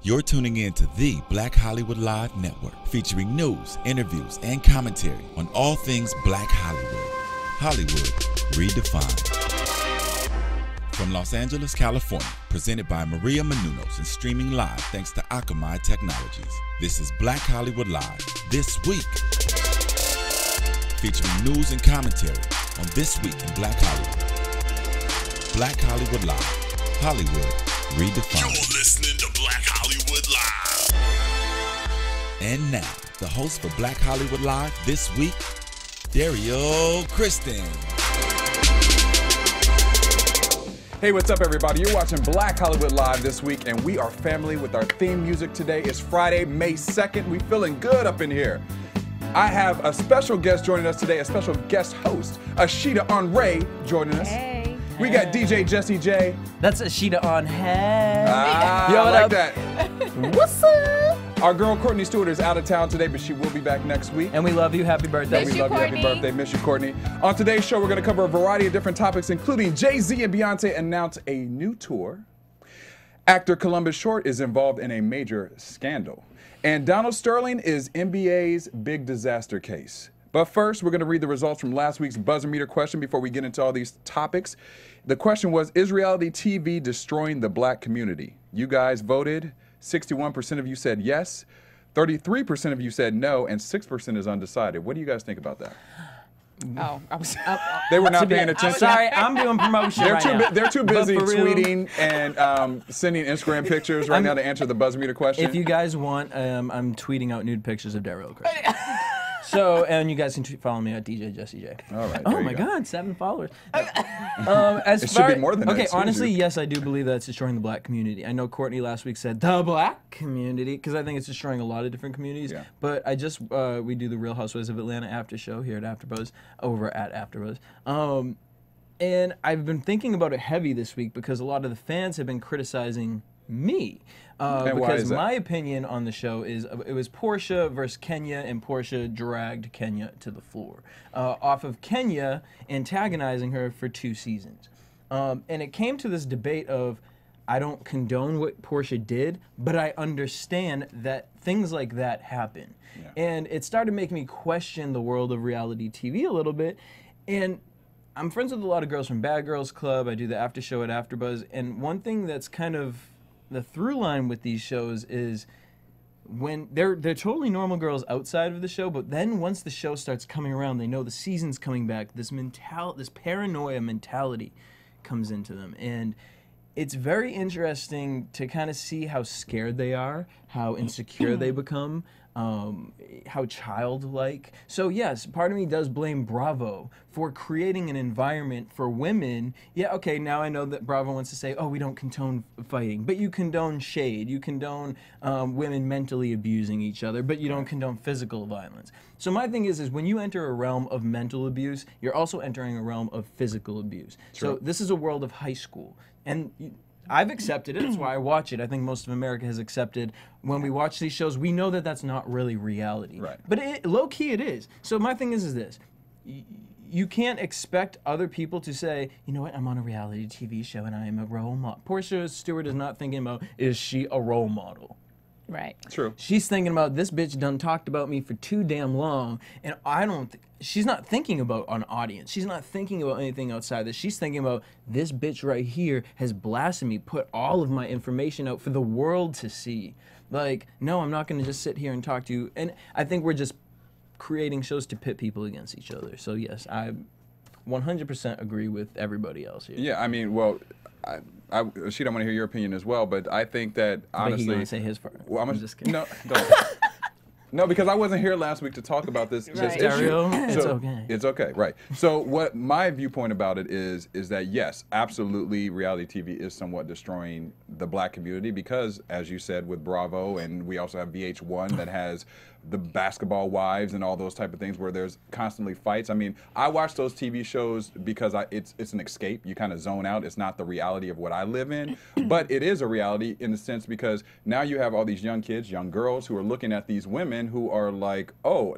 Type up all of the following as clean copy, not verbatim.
You're tuning in to the Black Hollywood Live Network, featuring news, interviews, and commentary on all things Black Hollywood. Hollywood redefined. From Los Angeles, California, presented by Maria Menounos and streaming live thanks to Akamai Technologies. This is Black Hollywood Live, This Week. Featuring news and commentary on This Week in Black Hollywood. Black Hollywood Live, Hollywood redefined. You're listening to Black Hollywood Live. And now, the host for Black Hollywood Live this week, Derrial Christon. Hey, what's up, everybody? You're watching Black Hollywood Live this week, and we are family with our theme music today. It's Friday, May 2nd. We feeling good up in here. I have a special guest joining us today, a special guest host, Ashida Onrae, joining us. Hey. We got DJ Jesse J. That's Ashida on head. Yo, what I like up? that. What's up? Our girl Courtney Stewart is out of town today, but she will be back next week. And we love you. Happy birthday. Miss We you, love you. Happy Courtney. birthday. Miss you, Courtney. On today's show, we're going to cover a variety of different topics, including Jay Z and Beyonce announce a new tour. Actor Columbus Short is involved in a major scandal. And Donald Sterling is NBA's big disaster case. But first, we're going to read the results from last week's buzzer meter question before we get into all these topics. The question was, is reality TV destroying the black community? You guys voted. 61% of you said yes. 33% of you said no, and 6% is undecided. What do you guys think about that? Oh, I was. They were not paying attention. Sorry, I'm doing promotion right now. They're too But busy for real, tweeting and sending Instagram pictures right now to answer the buzzer meter question. If you guys want, I'm tweeting out nude pictures of Derrial Christon. So, and you guys can follow me at DJ Jesse J. All right. Oh there you my go. God, 7 followers. It should be more than that. Okay, Excuse honestly, you. yes, I do believe that it's destroying the black community. I know Courtney last week said the black community because I think it's destroying a lot of different communities. Yeah. But I just we do the Real Housewives of Atlanta after show here at AfterBuzz over at AfterBuzz. And I've been thinking about it heavy this week because a lot of the fans have been criticizing me. And why Because is that? my opinion on the show is it was Porsha versus Kenya, and Porsha dragged Kenya to the floor off of Kenya antagonizing her for 2 seasons. And it came to this debate of, I don't condone what Porsha did, but I understand that things like that happen. Yeah. And it started making me question the world of reality TV a little bit. And I'm friends with a lot of girls from Bad Girls Club. I do the after show at AfterBuzz. And one thing that's kind of the through line with these shows is when they're totally normal girls outside of the show, but then once the show starts coming around, they know the season's coming back. This paranoia mentality comes into them, and it's very interesting to kind of see how scared they are, how insecure they become, how childlike. So yes, part of me does blame Bravo for creating an environment for women. Yeah, okay, now I know that Bravo wants to say, oh, we don't condone fighting, but you condone shade, you condone women mentally abusing each other, but you don't condone physical violence. So my thing is when you enter a realm of mental abuse, you're also entering a realm of physical abuse. True. So this is a world of high school, and I've accepted it. That's why I watch it. I think most of America has accepted when we watch these shows, we know that that's not really reality. Right. But low-key it is. So my thing is this. You can't expect other people to say, you know what, I'm on a reality TV show and I am a role model. Porsha Stewart is not thinking about, is she a role model? Right. True. She's thinking about, this bitch done talked about me for too damn long, and I don't she's not thinking about an audience. She's not thinking about anything outside this. She's thinking about, this bitch right here has blasted me, put all of my information out for the world to see. Like, no, I'm not going to just sit here and talk to you. And I think we're just creating shows to pit people against each other. So yes, I 100% agree with everybody else here. Yeah, I mean, well, she don't want to hear your opinion as well, but I think that honestly, But he gonna say his part. well, I'm just kidding. No, don't. No, because I wasn't here last week to talk about this Right. issue. Dario, it's okay. It's okay, right. So what my viewpoint about it is that yes, absolutely, reality TV is somewhat destroying the black community because, as you said, with Bravo, and we also have VH1 that has the basketball wives and all those type of things where there's constantly fights. I mean, I watch those TV shows because it's an escape. You kind of zone out. It's not the reality of what I live in, but it is a reality in the sense because now you have all these young kids, young girls who are looking at these women women who are like, oh,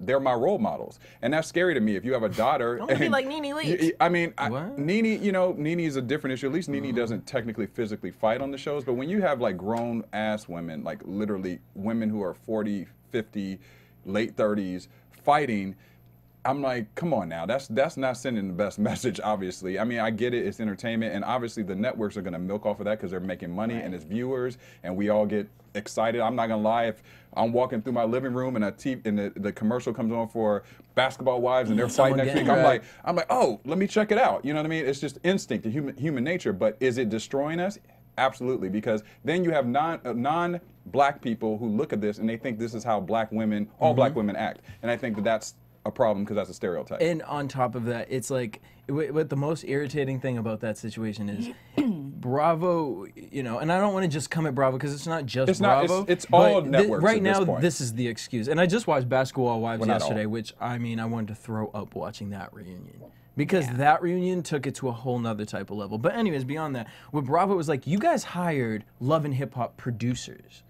they're my role models, and that's scary to me. If you have a daughter, I want to be like Nene Leakes. I mean, What? Nene, Nene is a different issue. At least Nene doesn't technically physically fight on the shows, but when you have like grown ass women, like literally women who are 40, 50, late 30s fighting, I'm like, come on now, that's not sending the best message, obviously. I mean, I get it, it's entertainment, and obviously the networks are gonna milk off of that because they're making money and it's viewers, and we all get excited. I'm not gonna lie, if I'm walking through my living room and the commercial comes on for Basketball Wives and they're fighting next week, I'm like, oh, let me check it out. You know what I mean? It's just instinct, human nature. But is it destroying us? Absolutely, because then you have non-black people who look at this and they think this is how black women, all black women act, and I think that's a problem because that's a stereotype. And on top of that, it's like what the most irritating thing about that situation is Bravo, and I don't want to just come at Bravo because it's not just Bravo. It's all networks right at this now, point. this is the excuse. And I just watched Basketball Wives Well, not yesterday, all. which I wanted to throw up watching that reunion. Because that reunion took it to a whole nother type of level. But anyways, beyond that, with Bravo, it was like, you guys hired Love and Hip Hop producers.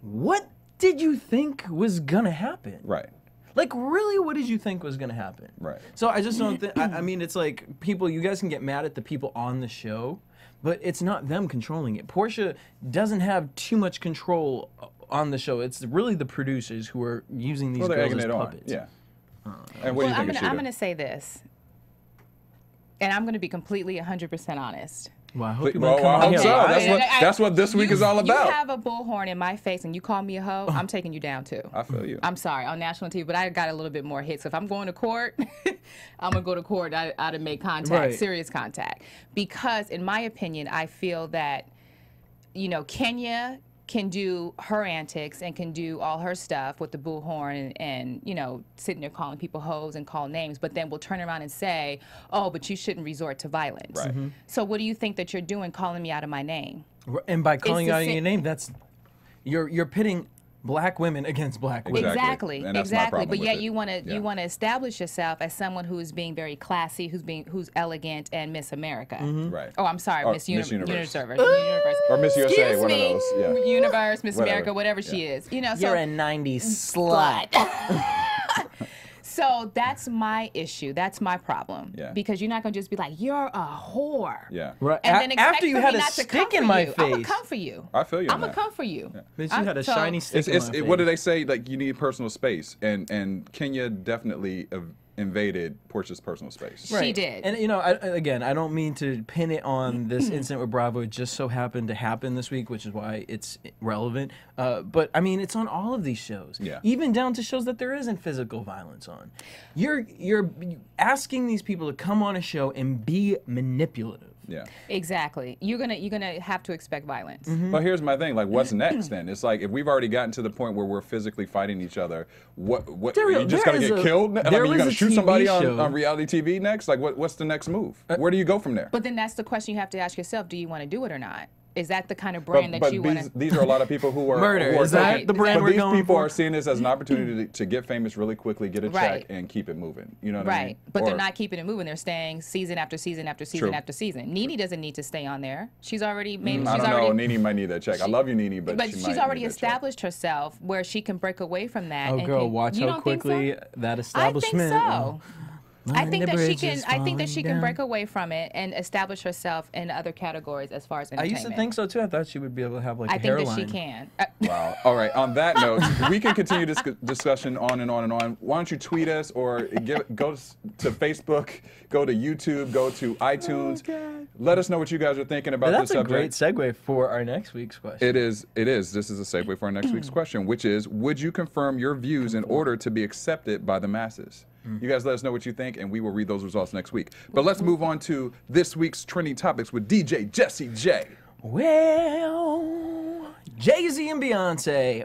What did you think was gonna happen? Right. Like, really, what did you think was going to happen? Right. So I just don't think, I mean, it's like, you guys can get mad at the people on the show, but it's not them controlling it. Porsha doesn't have too much control on the show. It's really the producers who are using these girls as puppets. Yeah. And what do you think, Ashida? I'm going to say this, and I'm going to be completely 100% honest. Well, I hope you Well, want to come I on hope here. so. That's what this week is all about. You have a bullhorn in my face and you call me a hoe, I'm taking you down too. I feel you. I'm sorry, on national TV, but I got a little bit more hits. So if I'm going to court, I'm going to go to court. I to make contact, serious contact. Because in my opinion, I feel that, Kenya can do her antics and can do all her stuff with the bullhorn and sitting there calling people hoes and call names, but then we'll turn around and say, oh, but you shouldn't resort to violence. Right. So what do you think that you're doing calling me out of my name? And by calling It's out the your same- name, that's, you're pitting black women against black women. Exactly. And that's my problem But with yet it. you want to Yeah. you want to establish yourself as someone who is being very classy, who's elegant and Miss America. Right. Oh, I'm sorry, Or Miss Miss Universe. Universe. Universe. Or Miss USA, Excuse one of me, those. Yeah. Universe, Miss Whatever. America, whatever she is. So You're a 90s slut. So that's my issue. That's my problem. Yeah. Because you're not gonna just be like, you're a whore. Yeah. Right. And then expect After you for had me a not to come stick in for my you. I'm gonna face. come for you. I feel you on I'm gonna that. come for you. Bitch, you had a shiny stick in my face. What do they say? Like, you need personal space, and Kenya definitely invaded Porsha's personal space. She did. And again, I don't mean to pin it on this incident with Bravo. It just so happened to happen this week, which is why it's relevant. But I mean, it's on all of these shows. Yeah. Even down to shows that there isn't physical violence on. You're asking these people to come on a show and be manipulative. Yeah. Exactly. You're gonna have to expect violence. But here's my thing. Like, what's next then? It's like, if we've already gotten to the point where we're physically fighting each other, what Derrial, you just there gonna is get a- killed? I there mean, you're was gonna a shoot TV somebody show. on reality TV next? Like, what's the next move? Where do you go from there? But then that's the question you have to ask yourself: do you want to do it or not? Is that the kind of brand that you want to? These are a lot of people who are Murder. Who are Is that taking- the brand but we're these going people for? are seeing this as an opportunity to get famous really quickly, get a check, Right. and keep it moving. You know what I mean? Right, but Or- they're not keeping it moving. They're staying season after season after season True. after season. Nene doesn't need to stay on there. She's already made. I she's don't know. already. Nene might need that check. I love you, Nene, but she she's might already need that check. established herself where she can break away from that. Oh, and girl, can, watch you how don't think so? quickly that I establishment. think so. I think that she can. is I think that she can falling break down. away from it and establish herself in other categories as far as I entertainment. used to think so too. I thought she would be able to have like I a think hairline. that she can. Wow. All right. On that note, we can continue this discussion on and on and on. Why don't you tweet us or go to Facebook, go to YouTube, go to iTunes. Let us know what you guys are thinking about But this that's a great subject. segue for our next week's question. It is. It is. This is a segue for our next week's question, which is: would you confirm your views in order to be accepted by the masses? You guys let us know what you think, and we will read those results next week. But let's move on to this week's trending topics with DJ Jesse J. Well, Jay Z and Beyonce.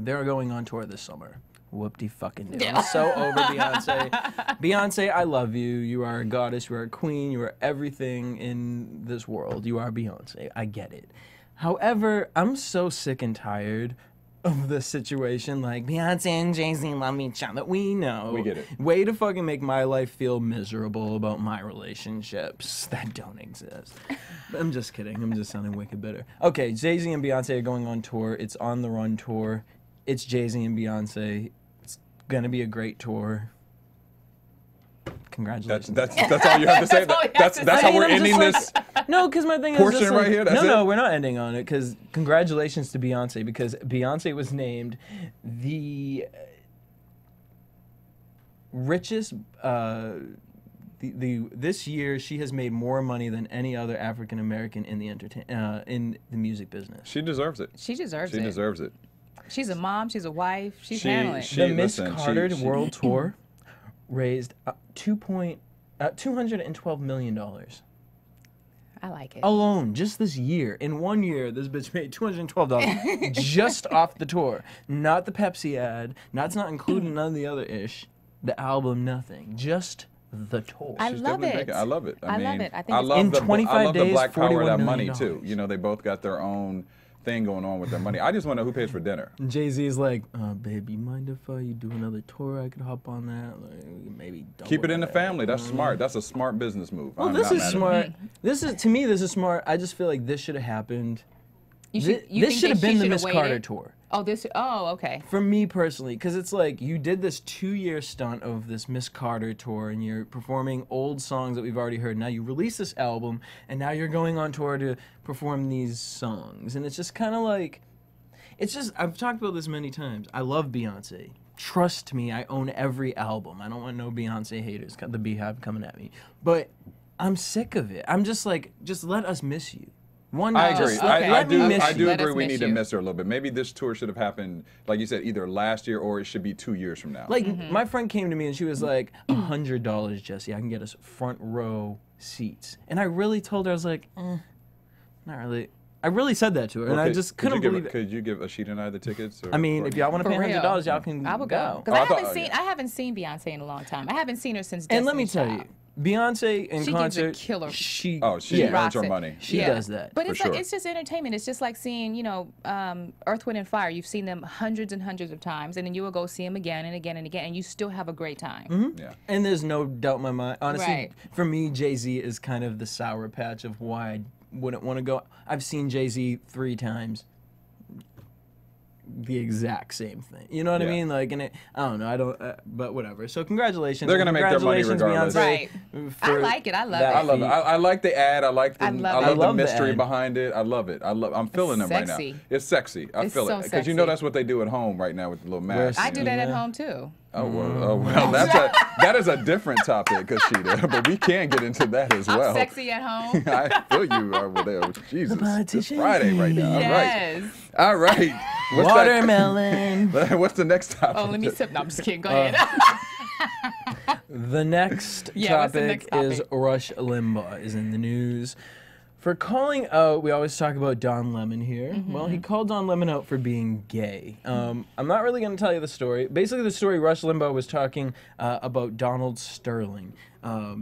They're going on tour this summer. Whoop-de fucking do. I'm so over Beyonce. Beyonce, I love you. You are a goddess. You are a queen. You are everything in this world. You are Beyonce. I get it. However, I'm so sick and tired of this situation, like Beyonce and Jay Z love each other. We know. We get it. Way to fucking make my life feel miserable about my relationships that don't exist. I'm just kidding. I'm just sounding wicked bitter. Okay, Jay Z and Beyonce are going on tour. It's On the Run tour. It's Jay Z and Beyonce. It's gonna be a great tour. Congratulations. That's all you have to say. That's how we're ending this. No, because my thing is portion just right here. That's no, it? we're not ending on it. Because congratulations to Beyonce, because Beyonce was named the richest. This year, she has made more money than any other African American in the in the music business. She deserves it. She deserves it. She deserves it. She's a mom. She's a wife. She's handling it. The Miss Carter World Tour raised $212 million. I like it. Alone, just this year. In 1 year, this bitch made $212 just off the tour. Not the Pepsi ad. It's not including none of the other ish. The album, nothing. Just the tour. I love it. I love it. I love mean, it. I think I it's love in the 25 days, Black Power $41 that million. money too. You know, they both got their own thing going on with their money. I just want to know who pays for dinner. Jay Z's like, babe, you mind if you do another tour? I could hop on that. Like, maybe Keep it in the family. That's smart. That's a smart business move. Well, this is smart. This is, to me, this is smart. I just feel like this should have happened. This should have been the Miss Carter tour. Oh, okay. For me personally, because it's like you did this 2-year stunt of this Miss Carter tour, and you're performing old songs that we've already heard. Now you release this album, and now you're going on tour to perform these songs, and it's just kind of like, it's just, I've talked about this many times. I love Beyonce. Trust me, I own every album. I don't want no Beyonce haters, the Beehive coming at me. But I'm sick of it. I'm just like, just let us miss you. I agree. I do agree we need to you. miss her a little bit. Maybe this tour should have happened, like you said, either last year or it should be 2 years from now. Like, my friend came to me and she was like, $100, Jesse, I can get us front row seats. And I really told her, I was like, not really. I really said that to her, and I just couldn't believe it. Could you give Ashida and I the tickets? I mean, if y'all want to pay $100, y'all can I would go. Because I haven't seen Beyonce in a long time. I haven't seen her since Destiny's And let me tell you, Beyonce in concert, gives a killer. She earns her money. She does that. But it's like, it's just entertainment. It's just like seeing, you know, Earth, Wind, and Fire. You've seen them hundreds and hundreds of times, and then you will go see them again and again and again, and you still have a great time. Yeah. And there's no doubt in my mind. Honestly, for me, Jay Z is kind of the sour patch of why I wouldn't want to go. I've seen Jay Z 3 times. The exact same thing. You know what I mean? Like, and I don't know. But whatever. So congratulations. They're gonna make their money regardless. Right. I like it. I love it. I love it. I like the ad. I like the love the mystery behind it. I love it. I'm feeling them right now. It's sexy. I feel it because you know that's what they do at home right now with the little mask. I do that at home too. Oh well, that is a different topic, Ashida. But we can get into that as well. I'm sexy at home. I feel you over there. Jesus, it's Friday right now. Yes. All right. Watermelon. What's the next topic? Oh, let me sip. No, I'm just kidding. Go ahead. The next topic is Rush Limbaugh is in the news for calling out. We always talk about Don Lemon here. Well, he called Don Lemon out for being gay. I'm not really going to tell you the story. Basically, the story, Rush Limbaugh was talking about Donald Sterling,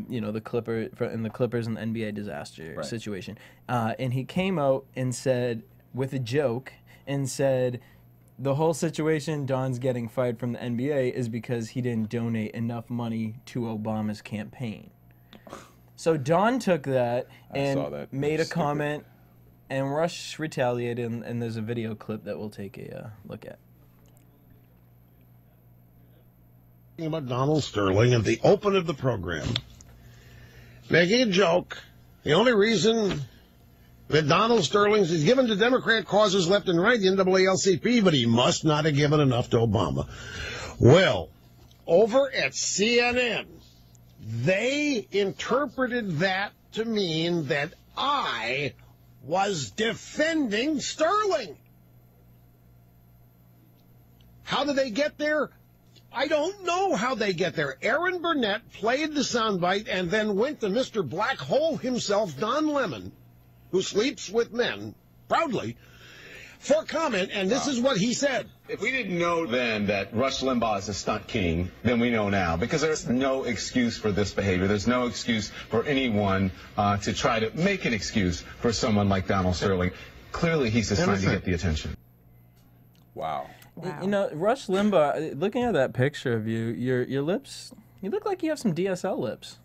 you know, the Clippers and the NBA disaster situation. And he came out and said, with a joke, and said, the whole situation Don's getting fired from the NBA is because he didn't donate enough money to Obama's campaign. So Don took that and made a comment, and Rush retaliated, and there's a video clip that we'll take a look at. About Donald Sterling at the open of the program, making a joke. The only reason that Donald Sterling is given to Democrat causes left and right, the NAACP, but he must not have given enough to Obama. Well, over at CNN, they interpreted that to mean that I was defending Sterling. How did they get there? I don't know how they get there. Aaron Burnett played the soundbite and then went to Mr. Black Hole himself, Don Lemon, who sleeps with men, proudly, for comment, and this is what he said. If we didn't know then that Rush Limbaugh is a stunt king, then we know now, because there's no excuse for this behavior. There's no excuse for anyone to try to make an excuse for someone like Donald Sterling. Clearly, he's just trying to get the attention. Wow. You know, Rush Limbaugh, looking at that picture of you, your lips, you look like you have some DSL lips.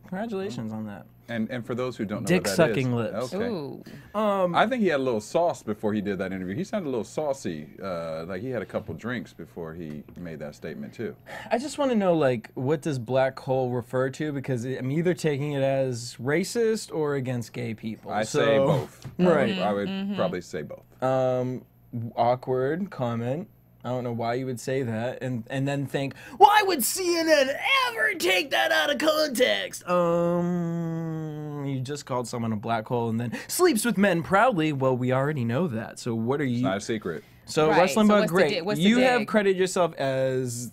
Congratulations on that. And for those who don't know Dick what that sucking is, lips. Okay. Ooh. I think he had a little sauce before he did that interview. He sounded a little saucy, like he had a couple drinks before he made that statement too. I just want to know, like, what does black hole refer to? Because I'm either taking it as racist or against gay people. I say both. Right. I would probably say both. Awkward comment. I don't know why you would say that, and then think, why would CNN ever take that out of context? You just called someone a black hole and then sleeps with men proudly. Well, we already know that. So what are you? It's not a secret. So Right, Rush so Limbaugh, what's the great. dig? What's the You have dig? credited yourself as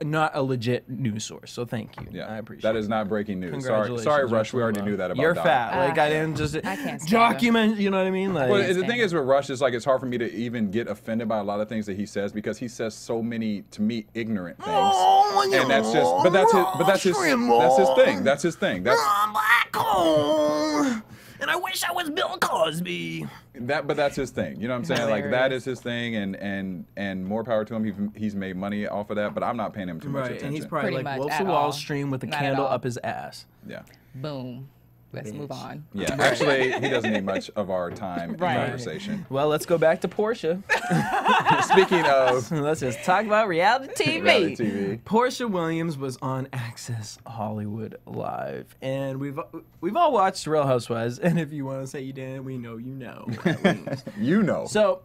not a legit news source. So thank you. Yeah, I appreciate that is not breaking news. Congratulations, Sorry, Rush. We already Limbaugh. knew that about You're Donald. fat. Like I didn't just I can't stand document. You know what I mean? Like, Well, the thing is with Rush is like it's hard for me to even get offended by a lot of things that he says because he says so many to me ignorant things, and that's just. But that's his thing. That's his thing. That's black hole. And I wish I was Bill Cosby. but that's his thing. You know what I'm saying? Like that Hilarious. is his thing, and more power to him. He's made money off of that, but I'm not paying him too much Right, attention. and he's probably Pretty like much Wolf at of Wall all. Street with a Not at candle all. up his ass. yeah. Boom. Let's move on. Yeah, actually, he doesn't need much of our time and Right. conversation. Well, let's go back to Porsha. Speaking of Let's just talk about reality TV. reality TV, Porsha Williams was on Access Hollywood Live, and we've all watched Real Housewives. And if you want to say you didn't, we know you know. you know, So,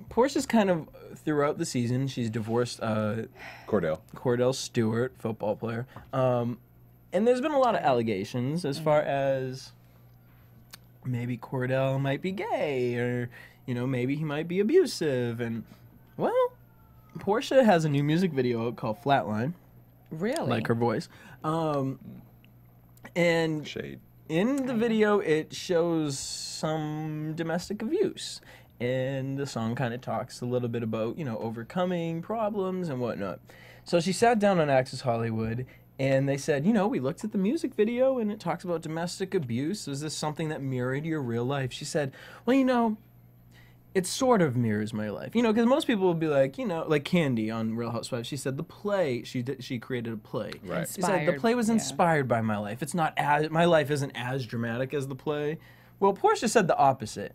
Porsha's kind of throughout the season. She's divorced Kordell. Stewart, football player. And there's been a lot of allegations as far as maybe Kordell might be gay, or maybe he might be abusive. And well, Porsha has a new music video out called Flatline, Really? like her voice. And Shade. in the video, it shows some domestic abuse. And the song kind of talks a little bit about, overcoming problems and whatnot. So she sat down on Access Hollywood, and they said, we looked at the music video, and it talks about domestic abuse. Is this something that mirrored your real life? She said, well, it sort of mirrors my life. Because most people will be like, like Candy on Real Housewives. She said the play, she created a play. Right. She said the play was inspired by my life. It's not my life isn't as dramatic as the play. Well, Porsha said the opposite.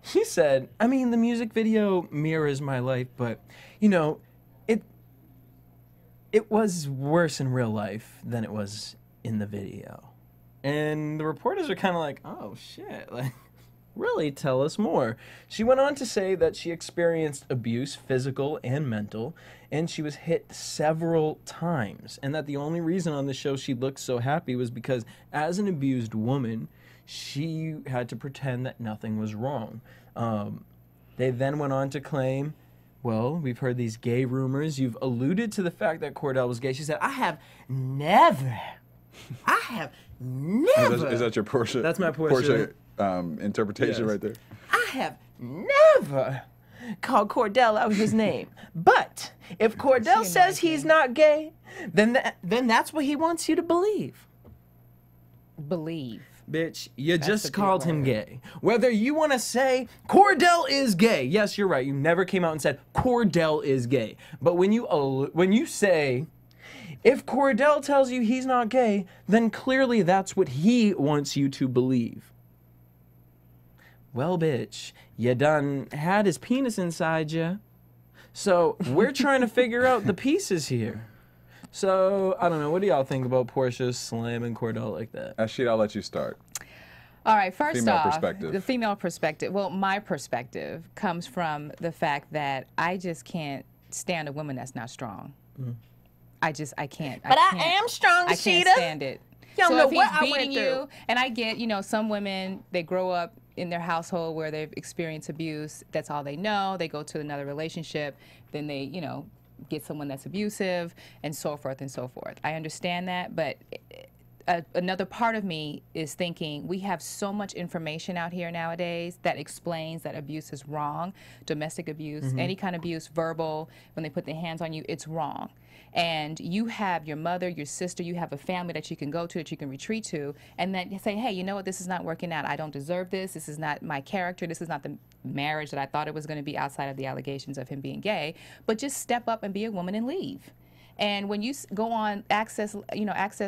She said, the music video mirrors my life, but, it was worse in real life than it was in the video. And the reporters are kind of like, oh, shit, like, really, tell us more. She went on to say that she experienced abuse, physical and mental, and she was hit several times, and that the only reason on the show she looked so happy was because as an abused woman, she had to pretend that nothing was wrong. They then went on to claim, well, we've heard these gay rumors. You've alluded to the fact that Kordell was gay. She said, I have never. Is that your Porsha? That's my Porsha. Interpretation Yes. right there. I have never called Kordell out his name. But if Kordell says he's not gay, then that's what he wants you to believe. Believe. Bitch, you the just big called him word. gay. Whether you want to say Kordell is gay, yes, you're right. You never came out and said Kordell is gay. But when you say, if Kordell tells you he's not gay, then clearly that's what he wants you to believe. Well, bitch, you done had his penis inside you. So we're trying to figure out the pieces here. So, I don't know. What do y'all think about Porsha slamming Kordell like that? Ashida, I'll let you start. All right, first Female off, perspective. the female perspective. Well, my perspective comes from the fact that I just can't stand a woman that's not strong. I can't. But I am strong, I can't Ashida. stand it. You don't So know if he's what I went beating you, through. and I get, some women, they grow up in their household where they've experienced abuse. That's all they know. They go to another relationship, then they, get someone that's abusive, and so forth and so forth. I understand that, but another part of me is thinking we have so much information out here nowadays that explains that abuse is wrong. Domestic abuse, any kind of abuse, verbal, when they put their hands on you, it's wrong. And you have your mother, your sister, you have a family that you can go to, that you can retreat to, and then say, hey, you know what, this is not working out. I don't deserve this. This is not my character. This is not the marriage that I thought it was going to be outside of the allegations of him being gay. But just step up and be a woman and leave. And when you go on Access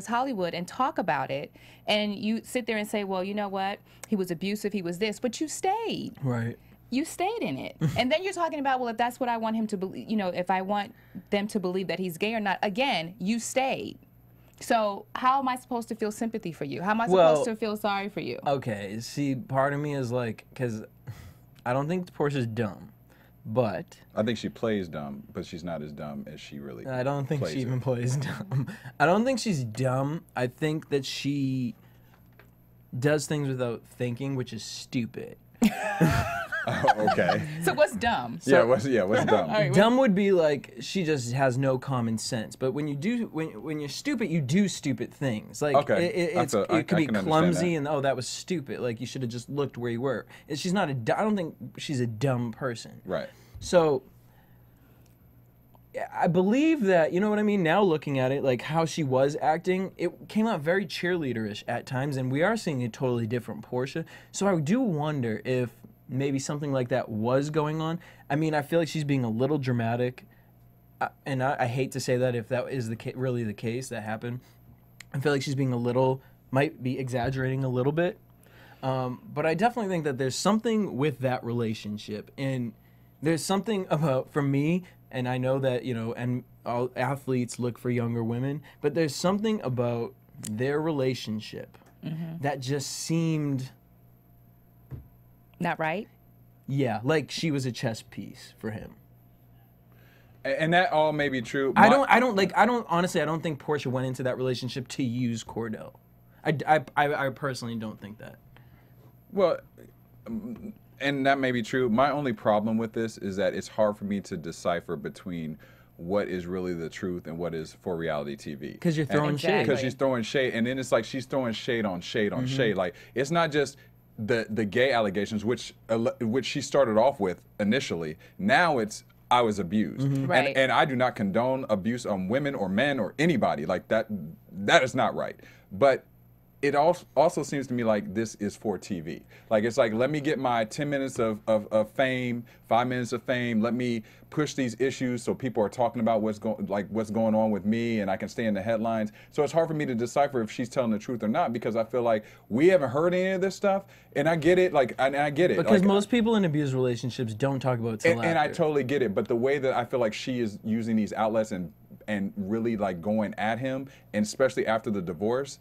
Hollywood and talk about it, and you sit there and say, well, you know what, he was abusive, he was this, but you stayed. Right. You stayed in it. And then you're talking about, well, if that's what I want him to believe, you know, if I want them to believe that he's gay or not, again, you stayed. So how am I supposed to feel sympathy for you? How am I supposed to feel sorry for you? Okay, see, part of me is like, because I don't think Porsha's dumb, but... I think she plays dumb, but she's not as dumb as she really I don't think plays she it. even plays dumb. I don't think she's dumb. I think that she does things without thinking, which is stupid. Oh, okay. So what's dumb? What's dumb? All right, Dumb would be like she just has no common sense. But when you do, when you're stupid, you do stupid things. Like Okay. it I could can be understand clumsy that. and oh, that was stupid. Like you should have just looked where you were. She's not a. I don't think she's a dumb person. Right. So I believe that, you know what I mean? Now looking at it, like how she was acting, it came out very cheerleaderish at times, and we are seeing a totally different Porsha. So I do wonder if maybe something like that was going on. I mean, I feel like she's being a little dramatic, and I hate to say that if that is really the case that happened. I feel like she's being might be exaggerating a little bit. But I definitely think that there's something with that relationship, and there's something about, for me, and I know that, you know, and all athletes look for younger women, but there's something about their relationship that just seemed... Not right? Yeah, like she was a chess piece for him. And that all may be true. I don't think Porsha went into that relationship to use Kordell. I personally don't think that. Well, and that may be true. My only problem with this is that it's hard for me to decipher between what is really the truth and what is for reality TV. Because you're throwing shade. Because she's throwing shade, and then it's like she's throwing shade on shade on shade. Like it's not just the gay allegations, which she started off with initially. Now it's I was abused, Right. and I do not condone abuse on women or men or anybody like that. That is not right. But it also seems to me like this is for TV. Like it's like, let me get my 10 minutes of fame, 5 minutes of fame. Let me push these issues so people are talking about what's going on with me, and I can stay in the headlines. So it's hard for me to decipher if she's telling the truth or not, because I feel like we haven't heard any of this stuff, and I get it. I get it. Because like, most people in abused relationships don't talk about it till and I after. totally get it. But the way that I feel like she is using these outlets and really like going at him, and especially after the divorce,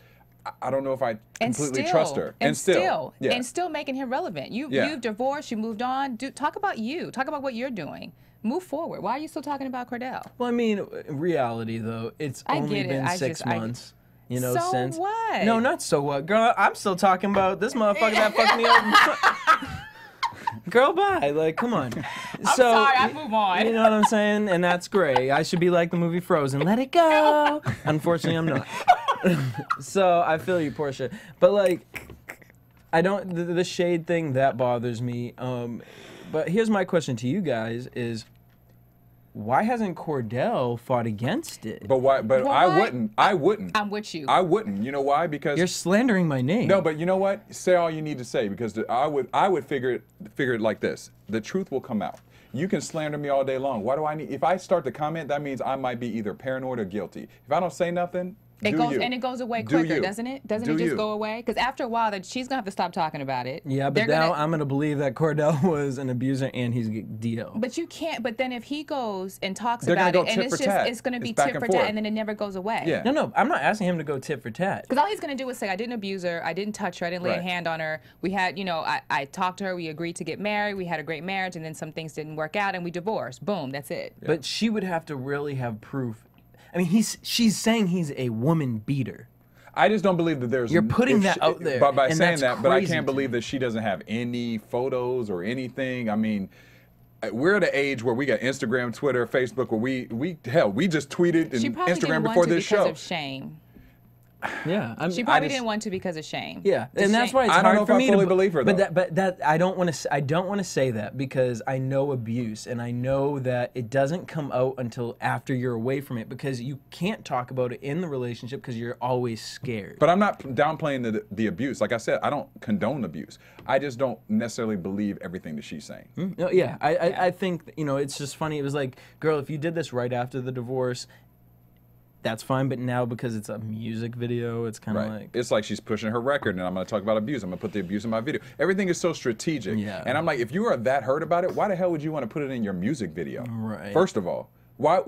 I don't know if I completely trust her. And still yeah. making him relevant. You've divorced, you moved on. Talk about you. Talk about what you're doing. Move forward. Why are you still talking about Kordell? Well, I mean, reality though, it's only been 6 months. You know, so since what? No, not so what, girl. I'm still talking about this motherfucker that fucked me up. Girl, bye. Like, come on. I'm sorry, I move on. You know what I'm saying? And that's great. I should be like the movie Frozen. Let it go. Unfortunately, I'm not. So I feel you, Porsha. But like, I don't. The shade thing that bothers me. But here's my question to you guys: is why hasn't Kordell fought against it? But why? But Why? I wouldn't. I'm with you. I wouldn't. You know why? Because You're slandering my name. no. But you know what? Say all you need to say, because I would figure it like this: the truth will come out. You can slander me all day long. Why do I need? If I start to comment, that means I might be either paranoid or guilty. If I don't say nothing. It goes away quicker, doesn't it? Doesn't it just go away? Because after a while, she's gonna have to stop talking about it. Yeah, but now I'm gonna believe that Kordell was an abuser and he's DL. But you can't. But then if he goes and talks They're about gonna it, go and tit for tat. it's gonna be It's back tit and for forth. tat, and then it never goes away. Yeah. No, I'm not asking him to go tit for tat. Because all he's gonna do is say, I didn't abuse her, I didn't touch her, I didn't lay a Right. hand on her. We had, I talked to her, we agreed to get married, we had a great marriage, and then some things didn't work out, and we divorced. Boom, that's it. But she would have to really have proof. I mean, she's saying he's a woman beater. I just don't believe that there's. You're putting if that she- out there, By and saying that's that, but I crazy can't to believe me. that she doesn't have any photos or anything. I mean, we're at an age where we got Instagram, Twitter, Facebook, where we just tweeted and She probably Instagram didn't before want to this because show. of shame. Yeah, She probably didn't want to because of shame. Yeah, The and that's shame- why it's I don't hard know if for I me fully to believe her, though. But that I don't want to say that because I know abuse, and I know that it doesn't come out until after you're away from it, because you can't talk about it in the relationship because you're always scared. But I'm not downplaying the abuse. Like I said, I don't condone abuse. I just don't necessarily believe everything that she's saying. No, yeah, I think, you know, it's just funny. It was like, girl, if you did this right after the divorce, that's fine. But now because it's a music video, it's kind of Right. like... It's like she's pushing her record, and I'm going to talk about abuse. I'm going to put the abuse in my video. Everything is so strategic. Yeah. And I'm like, if you are that hurt about it, why the hell would you want to put it in your music video? Right. First of all, why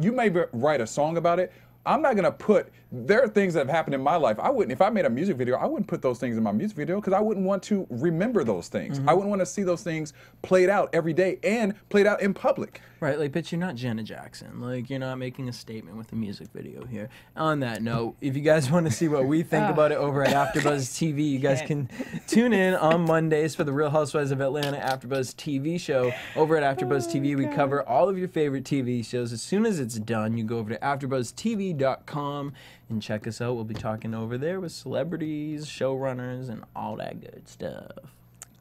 you may write a song about it. I'm not going to put, there are things that have happened in my life. I wouldn't, if I made a music video, I wouldn't put those things in my music video because I wouldn't want to remember those things. I wouldn't want to see those things played out every day and played out in public. Right, like, but you're not Janet Jackson. Like, you're not making a statement with a music video here. On that note, if you guys want to see what we think about it over at AfterBuzz TV, you guys can tune in on Mondays for the Real Housewives of Atlanta AfterBuzz TV show. Over at AfterBuzz TV, we cover all of your favorite TV shows. As soon as it's done, you go over to AfterBuzzTV.com and check us out. We'll be talking over there with celebrities, showrunners, and all that good stuff.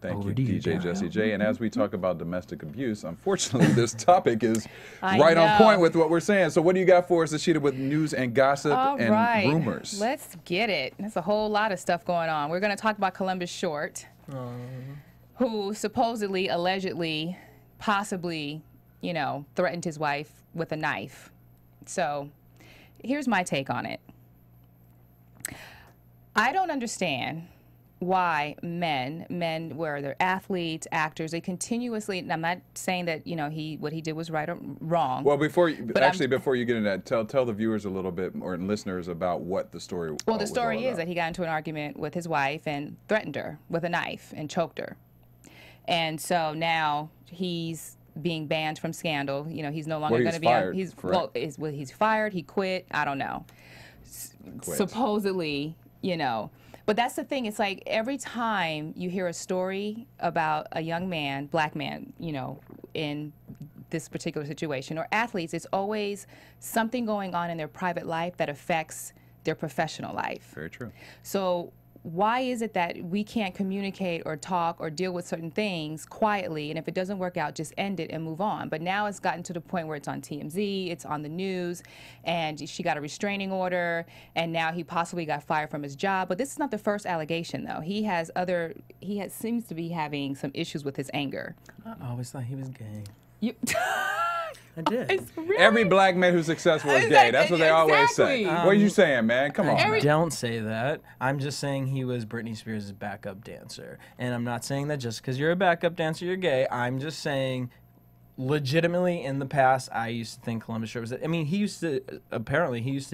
Thank Over you, to you, DJ Derrial. Jesse J. And as we talk about domestic abuse, unfortunately, this topic is I right on know. point with what we're saying. So what do you got for us, Ashida, with news and gossip All and right. rumors? Let's get it. There's a whole lot of stuff going on. We're going to talk about Columbus Short, who supposedly, allegedly, possibly, you know, threatened his wife with a knife. So here's my take on it. I don't understand why men, where they're athletes, actors, they continuously, and I'm not saying that, you know, what he did was right or wrong. Well, before you get into that, tell the viewers a little bit or listeners about what the story. Well, the was story all is about. that he got into an argument with his wife and threatened her with a knife and choked her. And so now he's being banned from Scandal. You know, he's no longer going to be on. He's fired. He quit. I don't know. Quit. Supposedly, you know. But that's the thing. It's like every time you hear a story about a young man, black man, you know, in this particular situation, or athletes, it's always something going on in their private life that affects their professional life. Very true. So why is it that we can't communicate or talk or deal with certain things quietly, and if it doesn't work out, just end it and move on? But now it's gotten to the point where it's on TMZ, it's on the news, and she got a restraining order, and now he possibly got fired from his job. But this is not the first allegation, though. He seems to be having some issues with his anger. I always thought he was gay. You I did. Every black man who's successful is gay. That's what they always say. Exactly. What are you saying, man? Come on. I man. don't say that. I'm just saying he was Britney Spears' backup dancer. And I'm not saying that just because you're a backup dancer, you're gay. I'm just saying, legitimately, in the past, I used to think Columbus Short was... I mean, he used to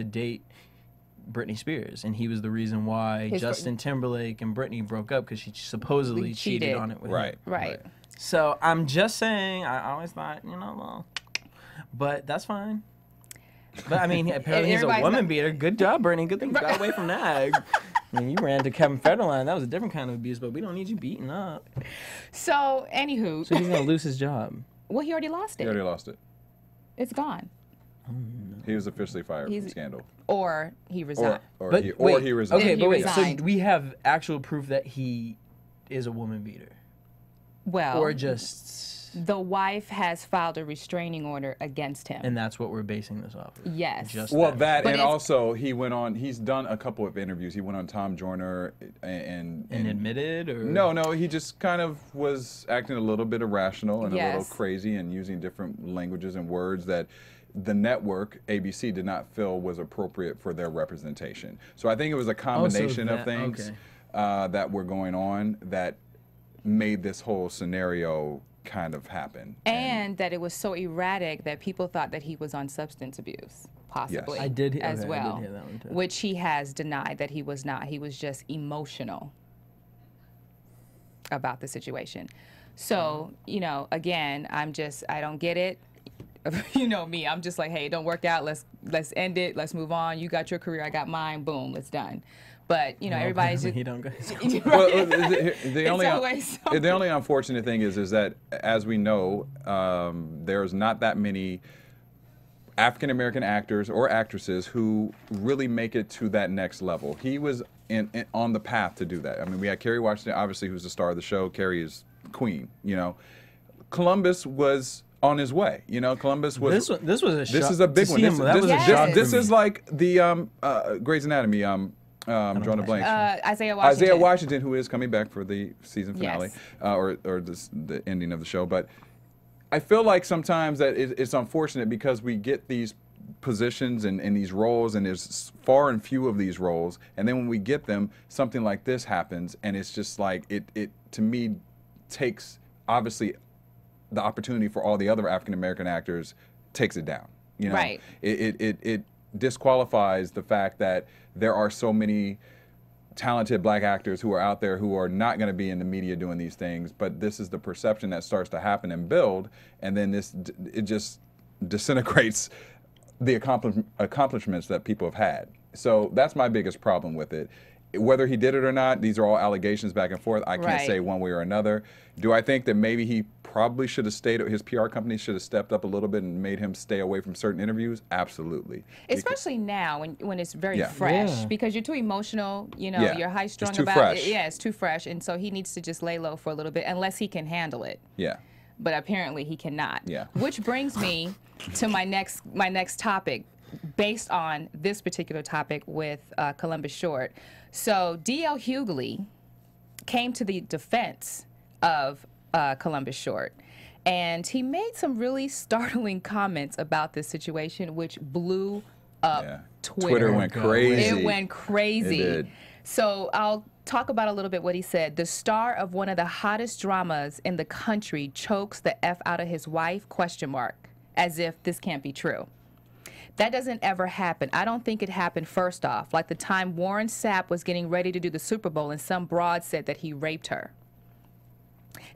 date Britney Spears, and he was the reason why Justin Timberlake and Britney broke up, because she supposedly cheated on it with him. Right. So I'm just saying, I always thought, you know, well... But that's fine. But I mean, apparently he's a woman beater. Good job, Britney. Good thing you got away from that. I mean, you ran to Kevin Federline. That was a different kind of abuse, but we don't need you beating up. So, anywho. So he's going to lose his job. Well, he already lost it. He already lost it. It's gone. He was officially fired from Scandal. Or he resigned. Or But he wait, resigned. Okay, He but wait. So resigned. we have actual proof that he is a woman beater, Well, or just, the wife has filed a restraining order against him. and that's what we're basing this off of. Yes. Just Well, that. that, and it's- also he's done a couple of interviews. He went on Tom Joyner and admitted, or No, he just kind of was acting a little bit irrational and a little Yes. crazy and using different languages and words that the network, ABC, did not feel was appropriate for their representation. So I think it was a combination of that- things okay. that were going on that made this whole scenario kind of happen. And that it was so erratic that people thought that he was on substance abuse, possibly. I did- as okay, I did well, hear that one too. which he has denied that he was not. He was just emotional about the situation. So, you know, again, I don't get it. You know me, I'm just like, hey, it don't work out. Let's end it. Let's move on. You got your career, I got mine. Boom, it's done. But you know, everybody's just. he don't go. Well, the only unfortunate thing is that, as we know, there's not that many African American actors or actresses who really make it to that next level. He was on the path to do that. I mean, we had Kerry Washington, obviously, who's the star of the show. Kerry is queen, you know. Columbus was on his way, you know. Columbus was. This was a shock. This is a big one. This is like the Grey's Anatomy. I'm drawing a blank. Isaiah Washington. Isaiah Washington, who is coming back for the season finale, Yes. or the ending of the show. But I feel like sometimes that it's unfortunate because we get these positions and these roles, and there's far and few of these roles, and then when we get them, something like this happens, and it's just like it to me takes obviously the opportunity for all the other African American actors, takes it down. You know, Right. It disqualifies the fact that there are so many talented black actors who are out there who are not going to be in the media doing these things, but this is the perception that starts to happen and build, and then it just disintegrates the accomplishments that people have had. So that's my biggest problem with it. Whether he did it or not, these are all allegations back and forth. I can't say one way or another. Do I think that maybe he probably should have stayed, his PR company should have stepped up a little bit and made him stay away from certain interviews? Absolutely. Especially now when it's very fresh, because you're too emotional, you know, you're high strung too about fresh. it. Yeah, it's too fresh. And so he needs to just lay low for a little bit unless he can handle it. Yeah. But apparently he cannot. Yeah. Which brings me to my next topic, based on this particular topic with Columbus Short. So D.L. Hughley came to the defense of Columbus Short, and he made some really startling comments about this situation, which blew up Twitter. Twitter went crazy. It went crazy. It did. So I'll talk about a little bit what he said. The star of one of the hottest dramas in the country chokes the F out of his wife, ? As if this can't be true. That doesn't ever happen. I don't think it happened first off, like the time Warren Sapp was getting ready to do the Super Bowl and some broad said that he raped her.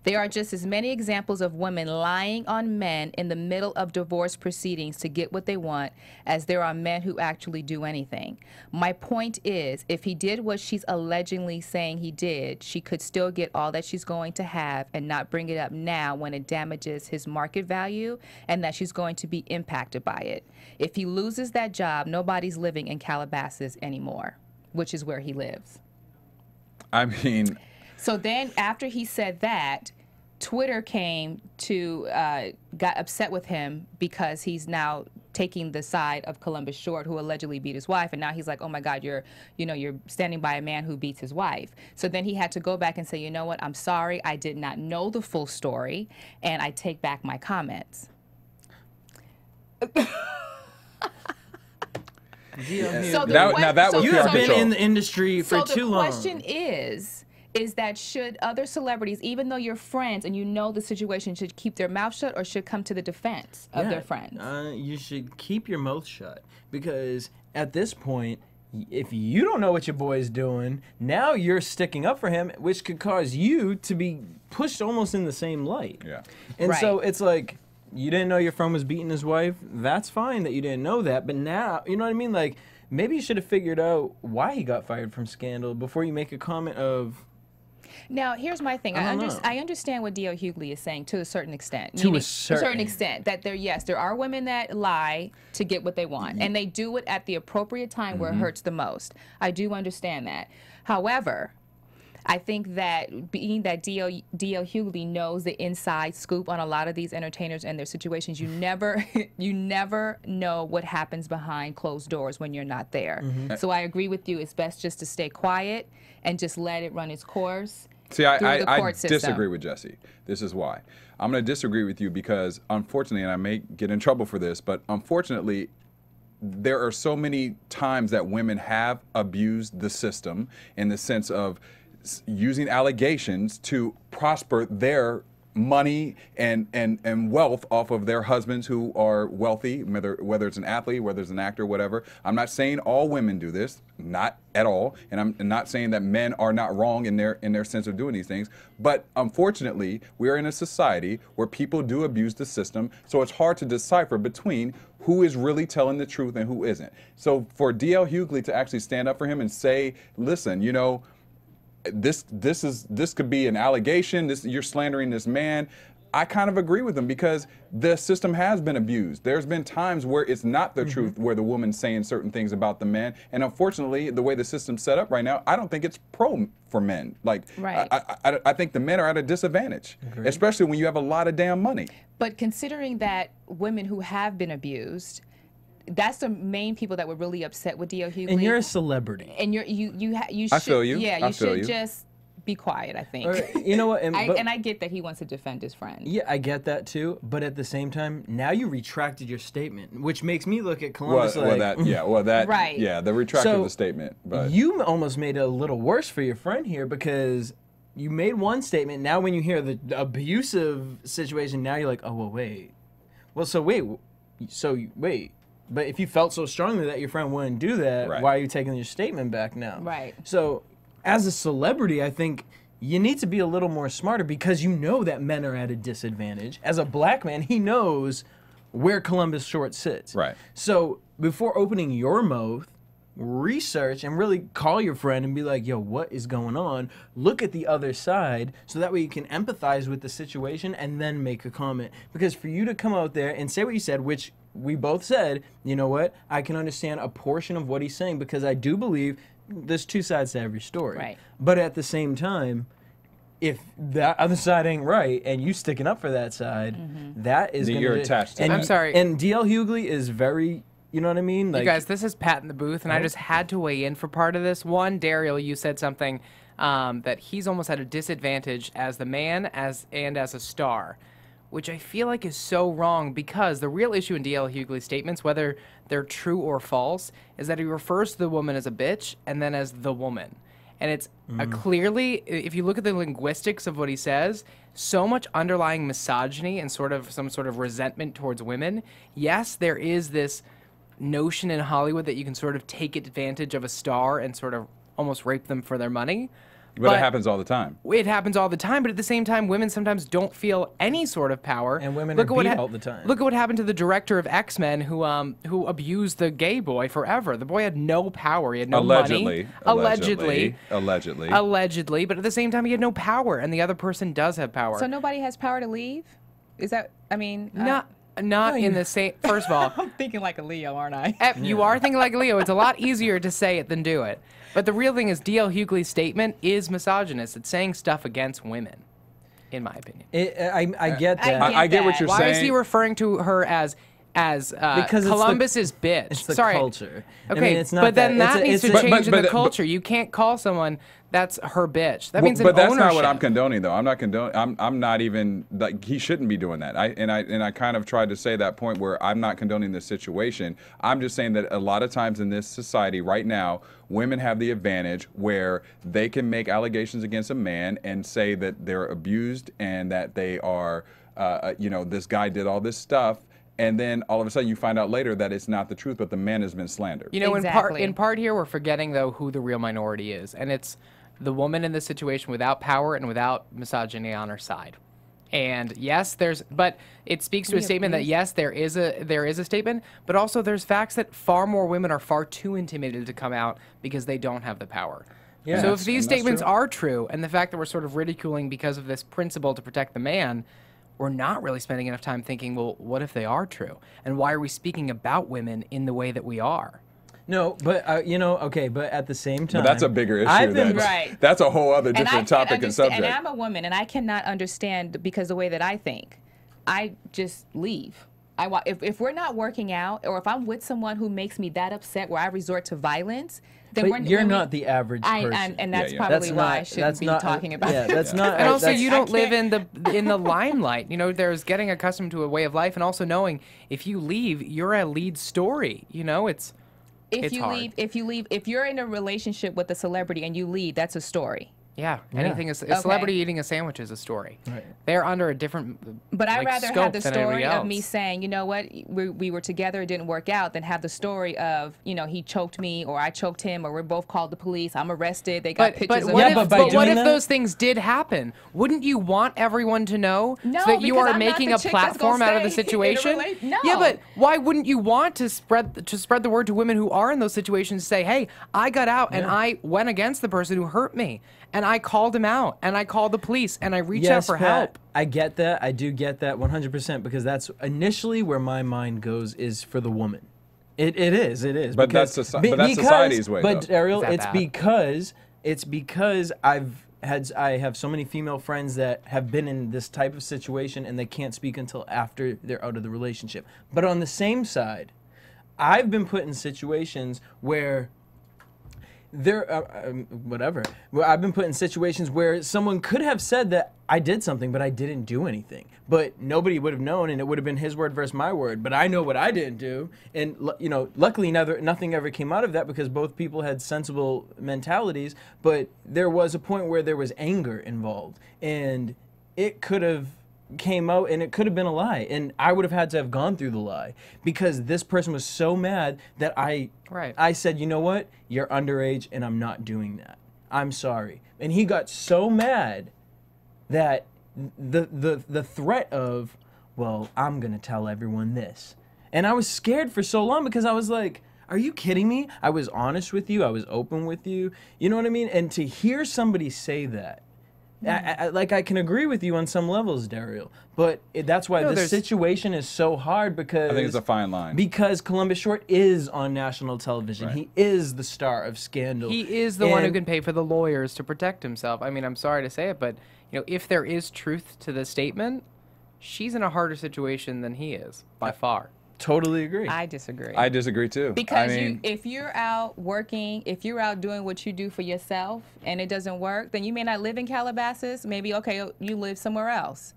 There are just as many examples of women lying on men in the middle of divorce proceedings to get what they want as there are men who actually do anything. My point is, if he did what she's allegedly saying he did, she could still get all that she's going to have and not bring it up now when it damages his market value and that she's going to be impacted by it. If he loses that job, nobody's living in Calabasas anymore, which is where he lives. I mean... So then after he said that, Twitter came to, got upset with him because he's now taking the side of Columbus Short, who allegedly beat his wife. And now he's like, oh my God, you're standing by a man who beats his wife. So then he had to go back and say, you know what, I'm sorry, I did not know the full story, and I take back my comments. So now that was you have been in the industry for too long. So the question is that should other celebrities, even though you're friends and you know the situation, should keep their mouth shut or should come to the defense of their friends? You should keep your mouth shut, because at this point, if you don't know what your boy's doing, now you're sticking up for him, which could cause you to be pushed almost in the same light. Yeah. And so it's like, you didn't know your friend was beating his wife. That's fine that you didn't know that, but now, you know what I mean? Like, maybe you should have figured out why he got fired from Scandal before you make a comment of... Now, here's my thing. I understand what D.L. Hughley is saying to a certain extent. To a certain extent, that there are women that lie to get what they want, and they do it at the appropriate time where it hurts the most. I do understand that. However, I think that being that D.L. Hughley knows the inside scoop on a lot of these entertainers and their situations, you never know what happens behind closed doors when you're not there. So I agree with you. It's best just to stay quiet and just let it run its course. See, I disagree with Jesse. This is why. I'm going to disagree with you because, unfortunately, and I may get in trouble for this, but unfortunately, there are so many times that women have abused the system in the sense of using allegations to prosper their money and wealth off of their husbands who are wealthy, whether it's an athlete, whether it's an actor, whatever. I'm not saying all women do this, not at all, and I'm not saying that men are not wrong in their sense of doing these things. But unfortunately, we are in a society where people do abuse the system, so it's hard to decipher between who is really telling the truth and who isn't. So for D.L. Hughley to actually stand up for him and say, listen, you know, this could be an allegation. You're slandering this man. I kind of agree with them because the system has been abused. There's been times where it's not the truth, where the woman's saying certain things about the man, and unfortunately, the way the system's set up right now, I don't think it's pro for men. Like, Right. I think the men are at a disadvantage, especially when you have a lot of damn money. But considering that women who have been abused, that's the main people that were really upset with D.L. Hughley. And you're a celebrity. And you should. I feel you. Yeah, I you feel should you. just be quiet, I think. Or, you know what? And I get that he wants to defend his friend. Yeah, I get that too. But at the same time, now you retracted your statement, which makes me look at Columbus like, Right. the retracted So, the statement. But you almost made it a little worse for your friend here because you made one statement. Now, when you hear the abusive situation, now you're like, oh, well, wait. Well, so wait. But if you felt so strongly that your friend wouldn't do that, Right. why are you taking your statement back now? Right. So, as a celebrity, I think you need to be a little more smarter because you know that men are at a disadvantage. As a black man, he knows where Columbus Short sits. Right. So, before opening your mouth, research and really call your friend and be like, yo, what is going on? Look at the other side so that way you can empathize with the situation and then make a comment. Because for you to come out there and say what you said, which we both said, you know what? I can understand a portion of what he's saying because I do believe there's two sides to every story. Right. But at the same time, if that other side ain't right and you sticking up for that side, that is Then going you're attached to and that. I'm sorry. And D.L. Hughley is very, you know what I mean? Like, You guys, this is Pat in the booth, and I just had to weigh in for part of this. One, Derrial, you said something that he's almost at a disadvantage as the man and as a star, which I feel like is so wrong because the real issue in D.L. Hughley's statements, whether they're true or false, is that he refers to the woman as a bitch and then as the woman. And it's clearly, if you look at the linguistics of what he says, so much underlying misogyny and sort of some sort of resentment towards women. Yes, there is this notion in Hollywood that you can sort of take advantage of a star and sort of almost rape them for their money. But it happens all the time. It happens all the time, but at the same time, women sometimes don't feel any sort of power. And women Look are at what beat all the time. Look at what happened to the director of X-Men who abused the gay boy forever. The boy had no power. He had no money. Allegedly. But at the same time, he had no power, and the other person does have power. So nobody has power to leave? Is that, I mean... Not in the same... First of all... I'm thinking like a Leo, aren't I? You are thinking like a Leo. It's a lot easier to say it than do it. But the real thing is D.L. Hughley's statement is misogynist. It's saying stuff against women, in my opinion. I get that. I get what you're Why saying. is he referring to her as Because Columbus's bitch? It's the Sorry. culture. Okay, I mean, it's not but then that needs to But- change in but- the but- culture. You can't call someone that's her bitch. That Well, means an but that's not what I'm ownership. condoning, though. I'm not condoning. I'm not even like he shouldn't be doing that. I kind of tried to say that point where I'm not condoning this situation. I'm just saying that a lot of times in this society right now, women have the advantage where they can make allegations against a man and say that they're abused and that they are, this guy did all this stuff. And then all of a sudden you find out later that it's not the truth, but the man has been slandered. You know, Exactly. in part here, we're forgetting, though, who the real minority is. And it's the woman in this situation without power and without misogyny on her side. And yes, but it speaks to a statement that yes, there is a statement, but also there's facts that far more women are far too intimidated to come out because they don't have the power. Yeah. So if these And that's statements true. are true, and the fact that we're sort of ridiculing because of this principle to protect the man, we're not really spending enough time thinking, well, what if they are true? And why are we speaking about women in the way that we are? No, but okay, but at the same time, But that's a bigger issue. I've been Right. That's a whole other And I different can't topic and understand, subject. and I'm a woman, and I cannot understand because the way that I think, I just leave. If we're not working out, or if I'm with someone who makes me that upset where I resort to violence, then But you're not the average person. and that's Yeah. probably That's why I not- shouldn't that's be not- talking about yeah, it. that's not. And also, that's- you don't I live can't- in the limelight. You know, there's getting accustomed to a way of life, and also knowing if you leave, you're a lead story. You know, it's hard. If you're in a relationship with a celebrity and you leave, that's a story. Yeah, anything is a celebrity eating a sandwich is a story. Right. They're under a different. But I'd rather scope have the than anybody story of else. me saying, you know what, we were together, it didn't work out, than have the story of, he choked me, or I choked him, or we're both called the police, I'm arrested, they got But pictures of what me. if, but by but what doing if that- those things did happen? Wouldn't you want everyone to know No, so that you because are I'm not making the a chick that's platform gonna out of the stay in a situation? No. Yeah, but why wouldn't you want to spread the word to women who are in those situations? Say, hey, I got out and I went against the person who hurt me, and I called him out, and I called the police, and I reached out for Pat, help. I get that. I do get that 100% because that's initially where my mind goes is for the woman. It is. But because, that's society's way. But though. Derrial, Is that bad? it's because I have so many female friends that have been in this type of situation and they can't speak until after they're out of the relationship. But on the same side, I've been put in situations where Well, I've been put in situations where someone could have said that I did something, but I didn't do anything. But nobody would have known, and it would have been his word versus my word. But I know what I didn't do, and luckily, nothing ever came out of that because both people had sensible mentalities. But there was a point where there was anger involved, and it could have came out and it could have been a lie, and I would have had to have gone through the lie because this person was so mad that I said, you know what, you're underage and I'm not doing that, I'm sorry. And he got so mad that the threat of, well, I'm gonna tell everyone this, and I was scared for so long because I was like, are you kidding me? I was honest with you, I was open with you, you know what I mean? And to hear somebody say that, I can agree with you on some levels, Derrial, but that's why this situation is so hard because I think it's a fine line. Because Columbus Short is on national television. Right. He is the star of Scandal. He is the one who can pay for the lawyers to protect himself. I mean, I'm sorry to say it, but if there is truth to the statement, she's in a harder situation than he is by far. Totally agree. I disagree. I disagree too. Because if you're out working, if you're out doing what you do for yourself and it doesn't work, then you may not live in Calabasas. Maybe, okay, you live somewhere else.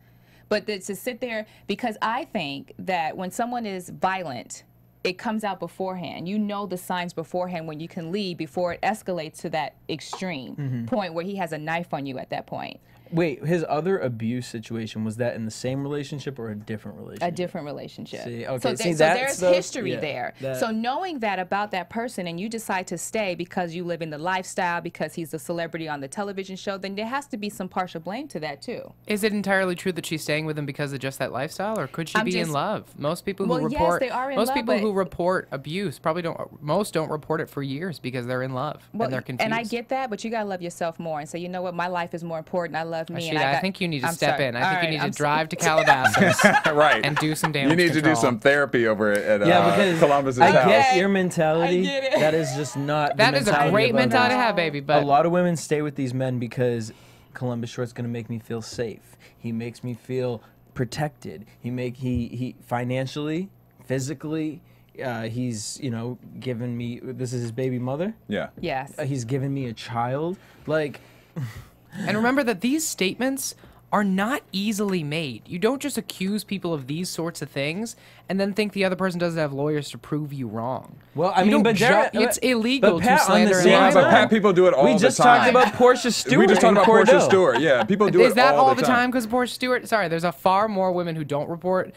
But to sit there, because I think that when someone is violent, it comes out beforehand. You know the signs beforehand when you can leave before it escalates to that extreme point where he has a knife on you at that point. Wait, his other abuse situation, was that in the same relationship or a different relationship? A different relationship. See, okay. So there's history there. So knowing that about that person and you decide to stay because you live in the lifestyle, because he's a celebrity on the television show, then there has to be some partial blame to that too. Is it entirely true that she's staying with him because of just that lifestyle, or could she be in love? Most people who report, yes, they are in most love, people who report abuse probably don't. Most don't report it for years because they're in love and they're confused. And I get that, but you gotta love yourself more and say, you know what, my life is more important. I love me. Ashida, I think you need to step in. I think you need to I'm drive to Calabasas right. and do some damage You need to do control. some therapy over at because Columbus's I house. get your mentality. I get it. That is just not That the is a mentality great of mentality to others. have, baby. But a lot of women stay with these men because Columbus Short's going to make me feel safe. He makes me feel protected. He financially, physically, he's given me. This is his baby mother. Yeah. Yes. He's given me a child. Like, and remember that these statements are not easily made. You don't just accuse people of these sorts of things and then think the other person doesn't have lawyers to prove you wrong. well, I mean, but it's illegal to Pat, on the slander same Yeah, anyone. but Pat, people do it all the time. We just talked about Porsha Stewart. We just talked and about Porsha Kordell. Stewart. Yeah, people do it all the time. Is that all the time because of Porsha Stewart? Sorry, there's a far more women who don't report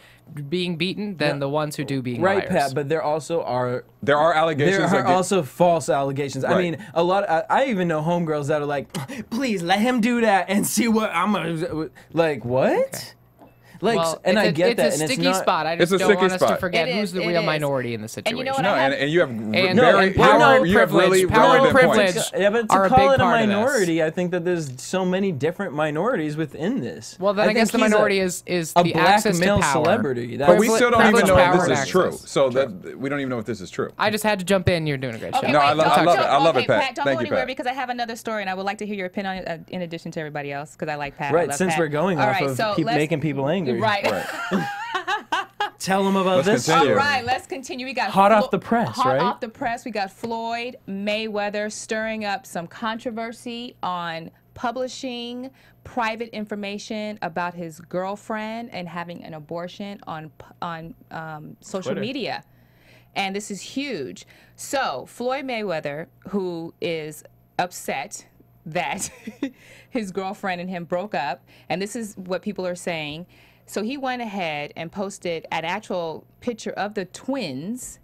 being beaten than the ones who do being Right, liars. Pat, but there also are allegations. There are also false allegations. I Right. mean, a lot. I even know homegirls that are like, "Please let him do that and see what I'm gonna like." What? Okay. Like, Well, and I it's get a that, and sticky it's not. spot. I It's just a don't sticky want us to spot. forget It who's is, the it real is. minority in the situation. you know what No, I have- and you have And- very, and you have privilege, really power relevant privilege. points. Yeah, but are to a call big it a part of this. minority, I think that there's so many different minorities within this. Well, then I guess the think he's minority is a the black access male to power. celebrity. But we Privilege- still don't even privilege, know power, if this and is true. access. So that we don't even know if this is true. I just had to jump in. You're doing a great Okay, job. No, I wait, love don't- it. don't- I love it, okay, Pat. Don't Thank go you, anywhere Pat. because I have another story and I would like to hear your opinion on it in addition to everybody else because I like Pat. I Right, love since Pat. we're going All off right, of so making people angry. Right. Tell them about Let's this. continue. All right, let's continue. We got Hot off the press, hot right? off the press. We got Floyd Mayweather stirring up some controversy on publishing private information about his girlfriend and having an abortion on social Twitter. media. And this is huge. So Floyd Mayweather, who is upset that his girlfriend and him broke up, and this is what people are saying. So he went ahead and posted an actual picture of the twins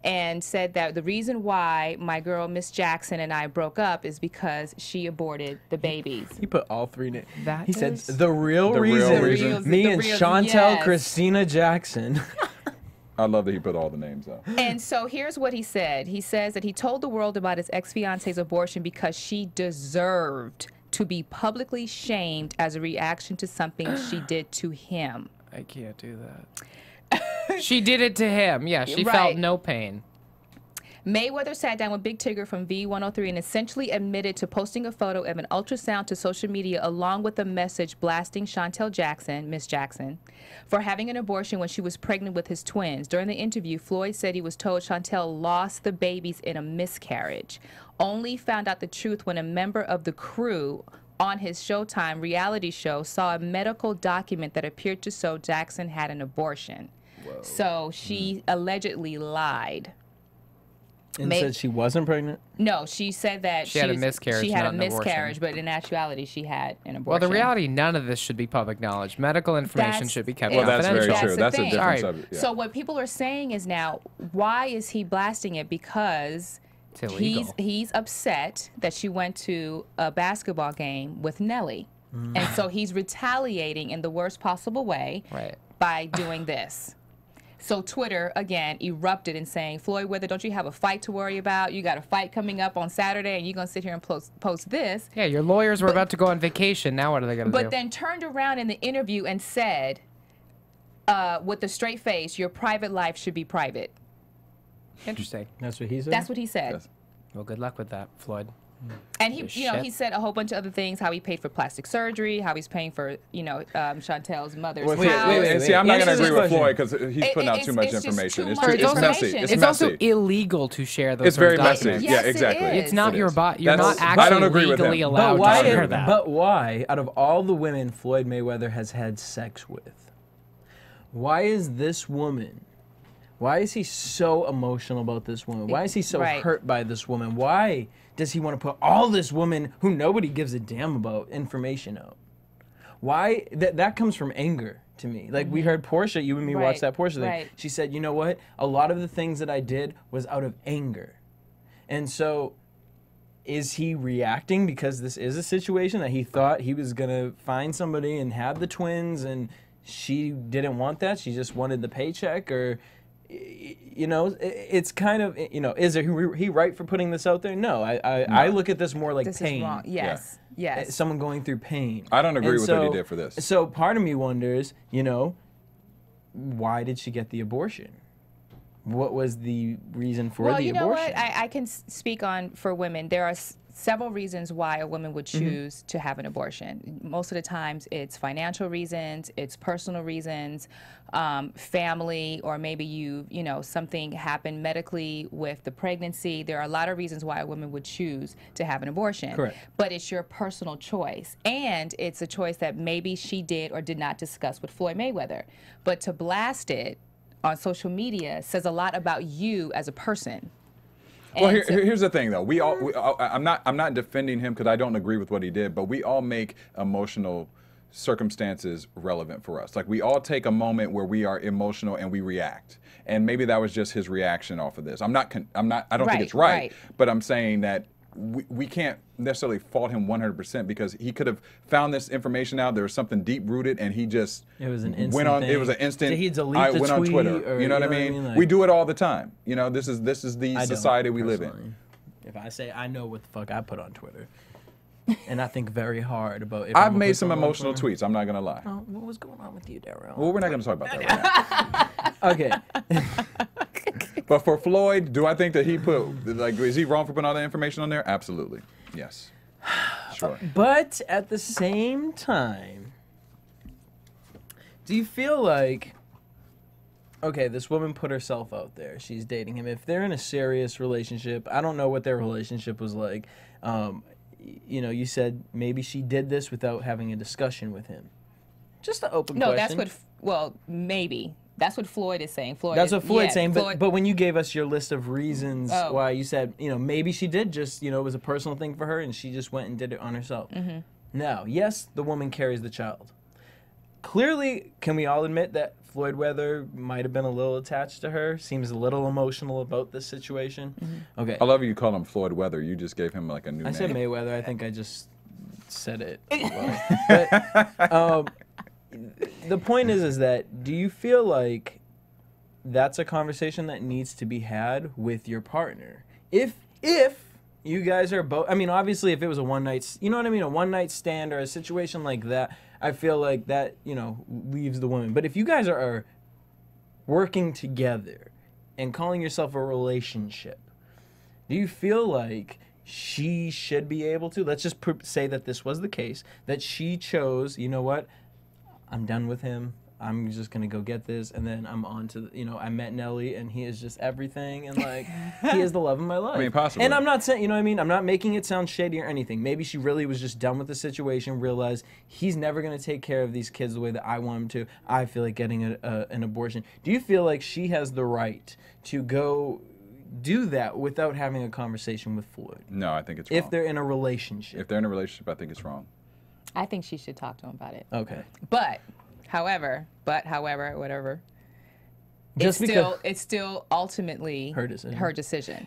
and said that the reason why my girl Miss Jackson and I broke up is because she aborted the babies. He put all three names. That He said is- the real The real reason. reason. Me The and real- Chantel yes. Christina Jackson. I love that he put all the names out. And so here's what he said. He says that he told the world about his ex-fiance's abortion because she deserved to be publicly shamed as a reaction to something she did to him. I can't do that. She did it to him. Yeah, she felt no pain. Mayweather sat down with Big Tigger from V103 and essentially admitted to posting a photo of an ultrasound to social media along with a message blasting Chantel Jackson, Miss Jackson, for having an abortion when she was pregnant with his twins. During the interview, Floyd said he was told Chantel lost the babies in a miscarriage. Only found out the truth when a member of the crew on his Showtime reality show saw a medical document that appeared to show Jackson had an abortion. Whoa. So she allegedly lied. And said she wasn't pregnant? No, she said that she had a miscarriage. She had a miscarriage, but in actuality, she had an abortion. Well, the reality, none of this should be public knowledge. Medical information should be kept confidential. Well, that's very true. That's a thing. different subject. Yeah. So what people are saying is now, why is he blasting it? Because he's upset that she went to a basketball game with Nelly. And so he's retaliating in the worst possible way by doing this. So Twitter, again, erupted in saying, Floyd, whether don't you have a fight to worry about? You got a fight coming up on Saturday, and you're going to sit here and post this. Yeah, your lawyers were about to go on vacation. Now what are they going to do? But then turned around in the interview and said, with a straight face, your private life should be private. Interesting. That's what he said? That's what he said. Yes. Well, good luck with that, Floyd. And he said a whole bunch of other things, how he paid for plastic surgery, how he's paying for, Chantel's mother's house. Wait. See, I'm not going to agree with Floyd because he's putting out too much information. It's messy. It's also illegal to share those. It's very messy. Yes, yeah, exactly. It's not your body. You're not actually legally allowed to share that. But why, out of all the women Floyd Mayweather has had sex with, why is this woman? Why is he so emotional about this woman? Why is he so hurt by this woman? Why does he want to put all this woman who nobody gives a damn about information out? Why? That comes from anger to me. Like we heard Porsha, you and me watched that Porsha thing. She said, you know what? A lot of the things that I did was out of anger. And so is he reacting because this is a situation that he thought he was going to find somebody and have the twins and she didn't want that? She just wanted the paycheck? Or... it's kind of, is he right for putting this out there? No, I look at this more like this pain. Is wrong. Yes, yes. Someone going through pain. I don't agree with what he did for this. So part of me wonders, why did she get the abortion? What was the reason for the abortion? Well, you know what? I can speak on for women. There are several reasons why a woman would choose to have an abortion. Most of the times it's financial reasons, it's personal reasons, family, or maybe something happened medically with the pregnancy. There are a lot of reasons why a woman would choose to have an abortion. Correct. But it's your personal choice. And it's a choice that maybe she did or did not discuss with Floyd Mayweather. But to blast it on social media says a lot about you as a person. Well, here's the thing, though. I'm not defending him because I don't agree with what he did, but we all make emotional circumstances relevant for us. Like we all take a moment where we are emotional and we react, and maybe that was just his reaction off of this. I don't think it's right, but I'm saying that we can't necessarily fault him 100% because he could have found this information out. There was something deep rooted, and he just it was an instant went on. Thing. It was an instant. Did he delete I the went tweet on Twitter. Or, you know what I mean? Like, we do it all the time. This is the society we live in. If I say I know what the fuck I put on Twitter, and I think very hard about. I've made some emotional tweets. I'm not gonna lie. Oh, what was going on with you, Derrial? Well, we're not gonna talk about that right now. Okay. But for Floyd, do I think that he is he wrong for putting all that information on there? Absolutely. Yes. Sure. But at the same time, do you feel like, okay, this woman put herself out there. She's dating him. If they're in a serious relationship, I don't know what their relationship was like. You said maybe she did this without having a discussion with him. Just an open question. Maybe. That's what Floyd is saying. That's what Floyd's saying. But when you gave us your list of reasons why, you said, maybe she did just, it was a personal thing for her and she just went and did it on herself. Mm-hmm. Now, yes, the woman carries the child. Clearly, can we all admit that Floyd Mayweather might have been a little attached to her? Seems a little emotional about this situation. Mm-hmm. Okay. I love you call him Floyd Weather. You just gave him like a new name. I said Mayweather. I think I just said it. But, the point is that do you feel like that's a conversation that needs to be had with your partner? If You guys are both. I mean, obviously, if it was a one night, you know what I mean, a one night stand or a situation like that, I feel like that, you know, leaves the woman. But if you guys are working together and calling yourself a relationship, do you feel like she should be able to? Let's just say that this was the case, that she chose, you know what, I'm done with him. I'm just going to go get this, and then I'm on to, you know, I met Nelly, and he is just everything, and, like, he is the love of my life. I mean, possibly. And I'm not saying, you know what I mean? I'm not making it sound shady or anything. Maybe she really was just done with the situation, realized he's never going to take care of these kids the way that I want him to. I feel like getting an abortion. Do you feel like she has the right to go do that without having a conversation with Floyd? No, I think it's wrong. If they're in a relationship. If they're in a relationship, I think it's wrong. I think she should talk to him about it. Okay. However, whatever. Just It's still ultimately her decision.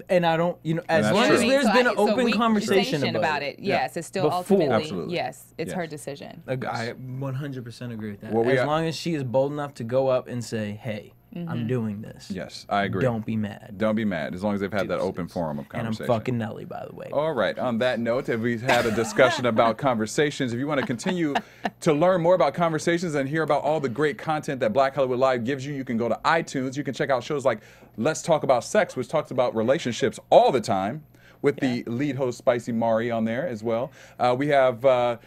And I don't, you know, as that's long true. as there's been an open conversation about it. Yes, Yeah. it's still Before. ultimately, Absolutely. yes, it's Yes. her decision. I 100% agree with that. Well, as long as she is bold enough to go up and say, hey, I'm doing this. Yes, I agree. Don't be mad. Don't be mad, as long as they've had that open forum of And I'm conversation. fucking Nelly, by the way. All right. On that note, we've had a discussion about conversations. If you want to continue to learn more about conversations and hear about all the great content that Black Hollywood Live gives you, you can go to iTunes. You can check out shows like Let's Talk About Sex, which talks about relationships all the time, with the lead host Spicy Mari on there as well. We have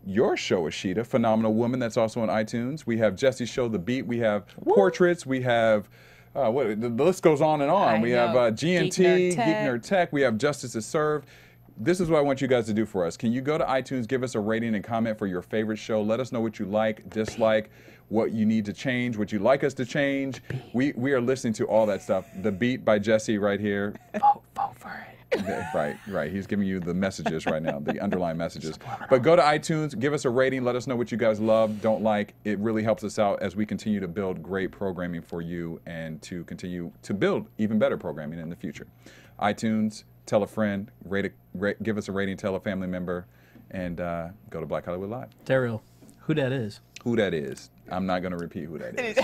your show, Ashida, Phenomenal Woman, that's also on iTunes. We have Jesse's show, The Beat. We have Portraits. We have the list goes on and on. We have GNT, Geek Nerd Tech. We have Justice is Served. This is what I want you guys to do for us. Can you go to iTunes, give us a rating and comment for your favorite show? Let us know what you like, dislike, what you need to change, what you'd like us to change. We are listening to all that stuff. The Beat by Jesse right here. Vote for it. Right. He's giving you the messages right now, the underlying messages. But go to iTunes, give us a rating, let us know what you guys love, don't like. It really helps us out as we continue to build great programming for you and to continue to build even better programming in the future. iTunes, tell a friend, give us a rating, tell a family member, and go to Black Hollywood Live. Derrial, who that is? Who that is. I'm not going to repeat who that is.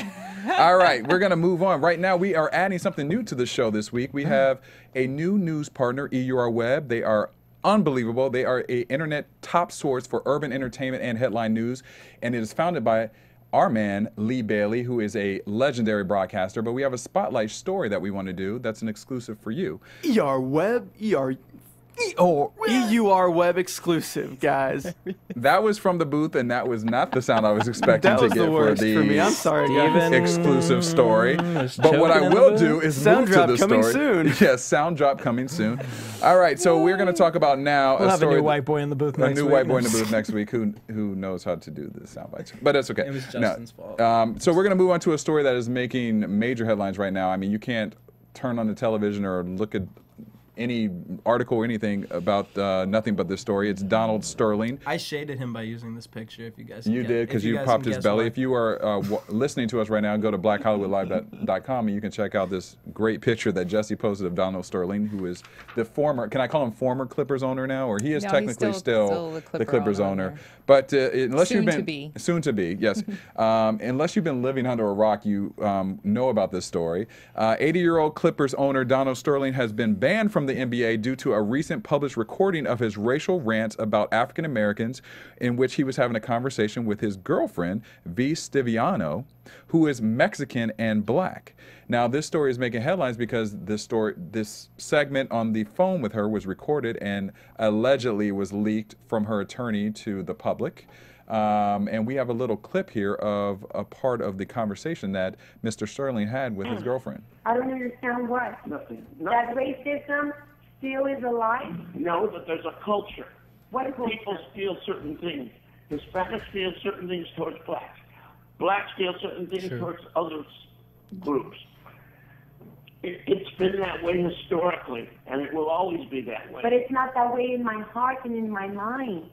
All right, we're going to move on. Right now, we are adding something new to the show this week. We have a new news partner, EUR Web. They are unbelievable. They are an internet top source for urban entertainment and headline news, and it is founded by our man, Lee Bailey, who is a legendary broadcaster. But we have a spotlight story that we want to do that's an exclusive for you. EUR Web exclusive, guys. That was from the booth, and that was not the sound I was expecting That to was get the worst for me. I'm sorry, guys. exclusive story. But what I will do is Sound move to drop the coming story. soon. Yes, sound drop coming soon. All right, so we're going to talk about now We'll a have story. a new white boy in the booth A next new week. white boy in the booth next week who knows how to do the sound bites. But that's okay. It was No. Justin's fault. So we're going to move on to a story that is making major headlines right now. I mean, you can't turn on the television or look at any article or anything about nothing but this story. It's Donald Sterling. I shaded him by using this picture, if you guys You did, because you popped his belly. If you are listening to us right now, go to blackhollywoodlive.com and you can check out this great picture that Jesse posted of Donald Sterling, who is the former, can I call him former Clippers owner now? Or he is technically still the Clippers owner. But unless you've been, soon to be, yes. Unless you've been living under a rock, you know about this story. 80-year-old Clippers owner Donald Sterling has been banned from the NBA due to a recent published recording of his racial rants about African Americans, in which he was having a conversation with his girlfriend, V. Stiviano, who is Mexican and black. Now, this story is making headlines because this segment on the phone with her was recorded and allegedly was leaked from her attorney to the public. And we have a little clip here of a part of the conversation that Mr. Sterling had with his girlfriend. I don't understand what. Nothing. That racism still is alive? No, but there's a culture. What culture? People feel certain things. Hispanics feel certain things towards blacks. Blacks feel certain things towards other groups. It's been that way historically, and it will always be that way. But it's not that way in my heart and in my mind.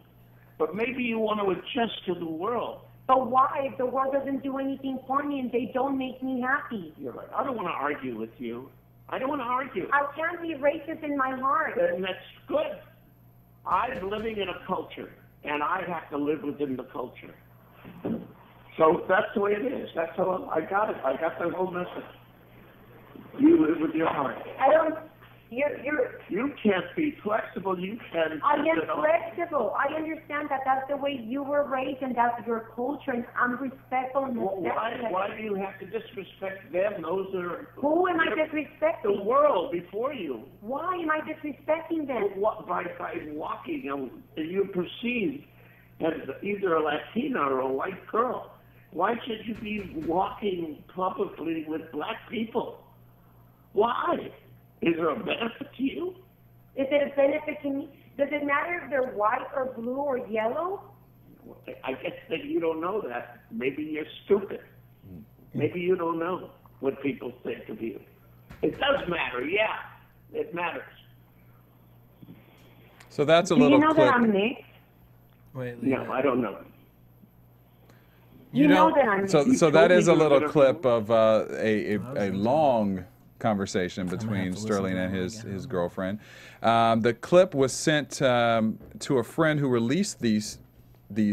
But maybe you want to adjust to the world. But why? If the world doesn't do anything for me and they don't make me happy. You're right. I don't want to argue with you. I don't want to argue. I can't be racist in my heart. And that's good. I'm living in a culture, and I have to live within the culture. So that's the way it is. That's how I got it. I got the whole message. You live with your heart. I don't You can't be flexible. You can. I am flexible. I understand that that's the way you were raised and that's your culture, and I'm respectful and Why do you have to disrespect them? Those are. Who am I disrespecting? The world before you. Why am I disrespecting them? By walking, you're perceived as either a Latina or a white girl. Why should you be walking publicly with black people? Why? Is there a benefit to you? Is it a benefit to me? Does it matter if they're white or blue or yellow? I guess that you don't know that. Maybe you're stupid. Maybe you don't know what people think of you. It does matter, yeah. It matters. So that's a Do little you know clip. that I'm mixed? Wait, no, I don't know. You know that I'm mixed. So that is a little clip of a long conversation between Sterling and his girlfriend. The clip was sent to a friend who released these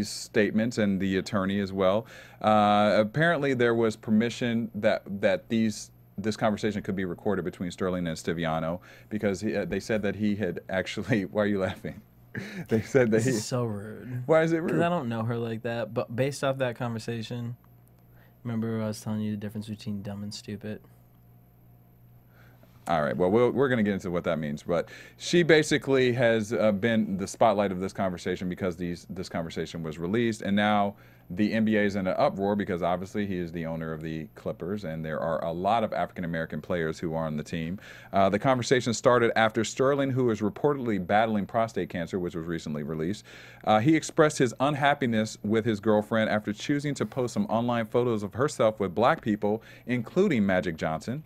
statements, and the attorney as well. Apparently, there was permission that this conversation could be recorded between Sterling and Stiviano, because they said that he had actually. Why are you laughing? They said that this is so rude. Why is it rude? Because I don't know her like that. But based off that conversation, remember I was telling you the difference between dumb and stupid? All right, well, we're going to get into what that means. But she basically has been the spotlight of this conversation because this conversation was released. And now the NBA is in an uproar because obviously he is the owner of the Clippers, and there are a lot of African-American players who are on the team. The conversation started after Sterling, who is reportedly battling prostate cancer, which was recently released. He expressed his unhappiness with his girlfriend after choosing to post some online photos of herself with black people, including Magic Johnson.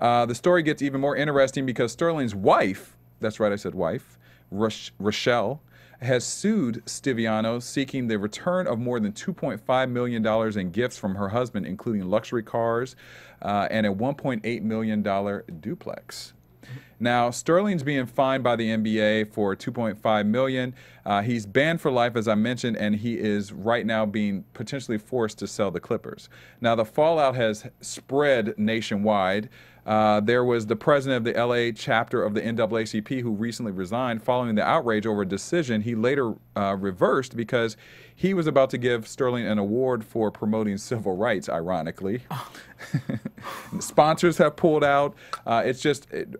The story gets even more interesting because Sterling's wife, that's right, I said wife, Rochelle, has sued Stiviano, seeking the return of more than $2.5 million in gifts from her husband, including luxury cars and a $1.8 million duplex. Now, Sterling's being fined by the NBA for $2.5 million. He's banned for life, as I mentioned, and he is right now being potentially forced to sell the Clippers. Now, the fallout has spread nationwide. There was the president of the LA chapter of the NAACP who recently resigned following the outrage over a decision he later reversed because he was about to give Sterling an award for promoting civil rights, ironically. Sponsors have pulled out.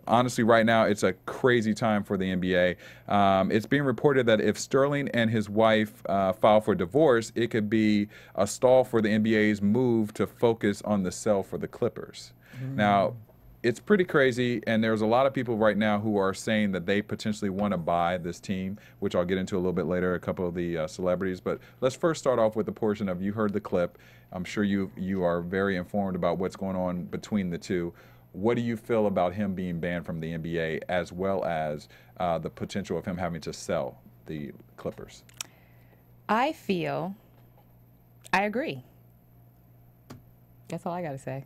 Honestly, right now, it's a crazy time for the NBA. It's being reported that if Sterling and his wife file for divorce, it could be a stall for the NBA's move to focus on the sell for the Clippers. Now, it's pretty crazy, and there's a lot of people right now who are saying that they potentially want to buy this team, which I'll get into a little bit later, a couple of the celebrities. But let's first start off with the portion of, you heard the clip. I'm sure you are very informed about what's going on between the two. What do you feel about him being banned from the NBA, as well as the potential of him having to sell the Clippers? I agree. That's all I got to say.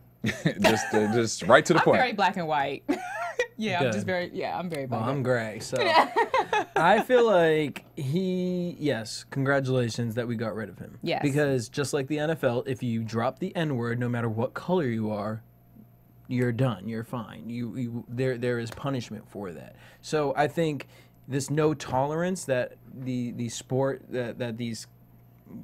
just right to the point. I'm very black and white. Yeah, Good. I'm just very, I'm very black. Well, I'm gray, so I feel like yes, congratulations that we got rid of him. Yes. Because just like the NFL, if you drop the N-word, no matter what color you are, you're done. You're fine. There is punishment for that. So I think this no tolerance that the sport that these,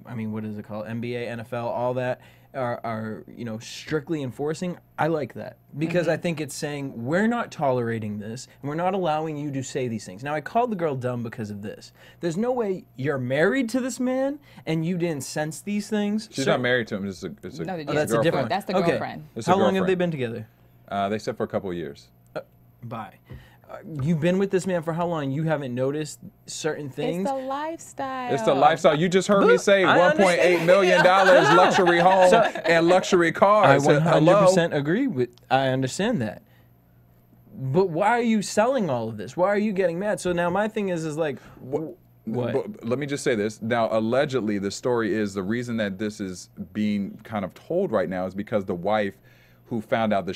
I mean, what is it called? NBA, NFL, all that are strictly enforcing. I like that because I think it's saying we're not tolerating this and we're not allowing you to say these things. Now, I called the girl dumb because of this. There's no way you're married to this man and you didn't sense these things. She's not married to him. It's a that's girlfriend. a different. That's the girlfriend. It's How a long have they girlfriend. been together? They said for a couple of years. Bye. You've been with this man for how long? You haven't noticed certain things? It's the lifestyle. It's the lifestyle. You just heard me say $1.8 million luxury home and luxury cars. I 100% agree with. I understand that. But why are you selling all of this? Why are you getting mad? So now my thing is like, what? But let me just say this. Now, allegedly, the story is the reason that this is being kind of told right now is because the wife who found out that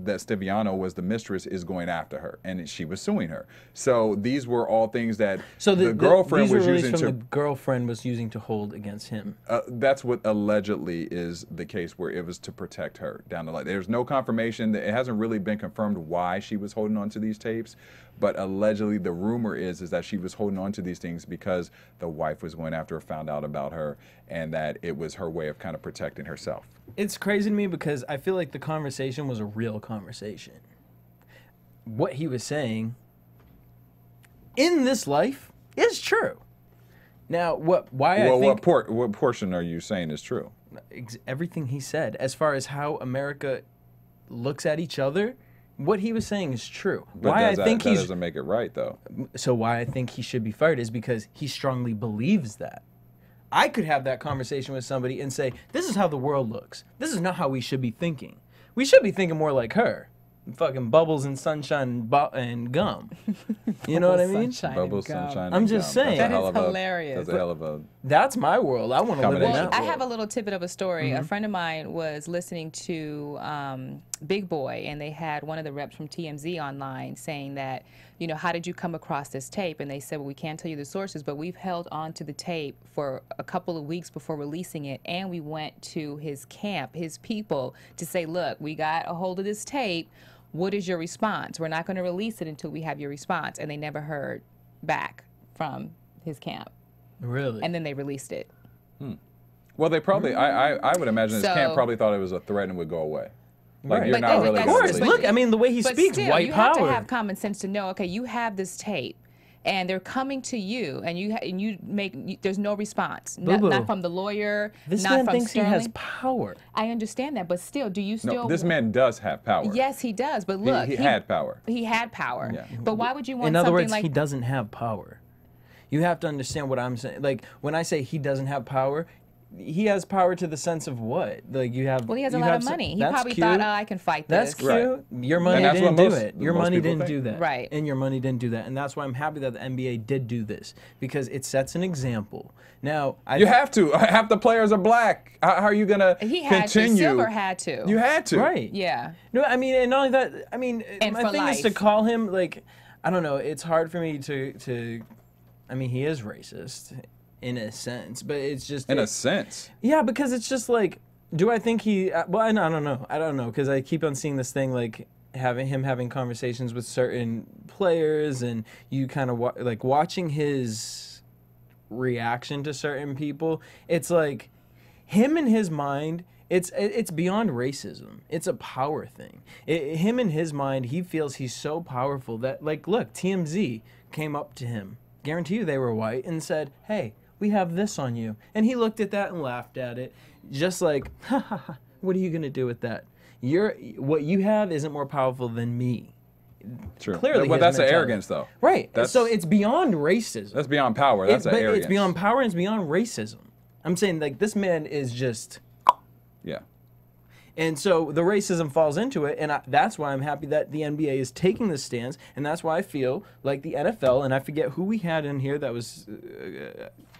that Stiviano was the mistress is going after her, and she was suing her. So these were all things that the girlfriend was using the girlfriend was using to hold against him. That's what allegedly is the case, where it was to protect her down the line. There's no confirmation. It hasn't really been confirmed why she was holding on to these tapes, but allegedly the rumor is that she was holding on to these things because the wife was going after her, found out about her, and that it was her way of kind of protecting herself. It's crazy to me because I feel like the conversation was a real conversation. What he was saying in this life is true. Now, what portion are you saying is true? Everything he said, as far as how America looks at each other, what he was saying is true. But that doesn't make it right, though. So why I think he should be fired is because he strongly believes that. I could have that conversation with somebody and say, this is how the world looks. This is not how we should be thinking. We should be thinking more like her. Fucking bubbles and sunshine and gum. You know what I mean? Bubbles, sunshine, I'm just saying. That is hilarious. That's a hell of a... That's my world. I want to live in that world. I have a little tidbit of a story. A friend of mine was listening to Big Boy, and they had one of the reps from TMZ online saying that, you know, how did you come across this tape? And they said, well, we can't tell you the sources, but we've held on to the tape for a couple of weeks before releasing it, and we went to his camp, his people, to say, look, we got a hold of this tape. What is your response? We're not going to release it until we have your response. And they never heard back from his camp. Really? And then they released it. Well, they probably, I would imagine his camp probably thought it was a threat and would go away. Like, Right. you're not really Of course. Look, I mean, the way he speaks, still, white you power. have to have common sense to know, okay, you have this tape, and they're coming to you, and there's no response. Not from the lawyer, This not man from thinks Sterling. he has power. I understand that, but still, do you still... No, this man does have power. Yes, he does, but look... He had power. He had power. Yeah. But why would you want In other something words, like... he doesn't have power. You have to understand what I'm saying. Like, when I say he doesn't have power, he has power to the sense of what? Like, you have... Well, he has a lot of money. He That's probably cute. thought, oh, I can fight That's this. cute. Your money that's didn't what do most- it. Your most money people didn't think. do that. Right. And your money didn't do that. And that's why I'm happy that the NBA did do this, because it sets an example. Now, You have to. Half the players are black. How are you going to He had continue? to. Silver had to. You had to. Right. Yeah. No, I mean, and not only that, I mean, And my for thing is to life. call him, like, I don't know, it's hard for me to I mean, he is racist in a sense, but it's just... In a sense. Yeah, because it's just like, do I think he... Well, I don't know. I don't know, because I keep on seeing this thing, like, having conversations with certain players, and you kind of, like, watching his reaction to certain people, it's like, him in his mind... It's beyond racism. It's a power thing. Him in his mind, he feels he's so powerful that, like, look, TMZ came up to him, guarantee you they were white, and said, hey, we have this on you. And he looked at that and laughed at it, just like, ha ha ha, what are you going to do with that? What you have isn't more powerful than me. True. Clearly, But his that's an mentality. arrogance, though. Right. That's- So it's beyond racism. That's beyond power. That's an But arrogance. it's beyond power and it's beyond racism. I'm saying, like, this man is just... Yeah. And so the racism falls into it, and that's why I'm happy that the NBA is taking this stance, and that's why I feel like the NFL, and I forget who we had in here that was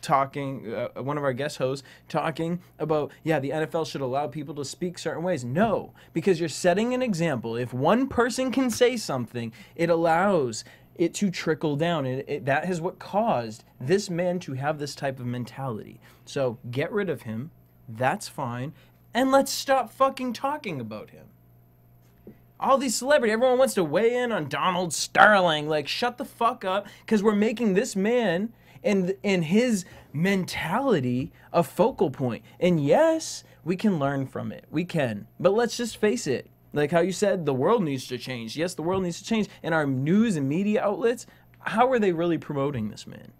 talking, one of our guest hosts, talking about, yeah, the NFL should allow people to speak certain ways. No, because you're setting an example. If one person can say something, it allows it to trickle down, and that is what caused this man to have this type of mentality. So get rid of him. That's fine. And let's stop fucking talking about him. All these celebrities, everyone wants to weigh in on Donald Sterling. Like, shut the fuck up, because we're making this man and his mentality a focal point. And yes, we can learn from it. We can. But let's just face it. Like how you said, the world needs to change. Yes, the world needs to change. And our news and media outlets, how are they really promoting this man?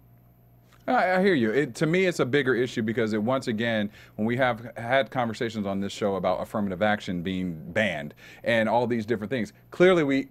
I hear you. To me, it's a bigger issue because once again, when we have had conversations on this show about affirmative action being banned and all these different things, clearly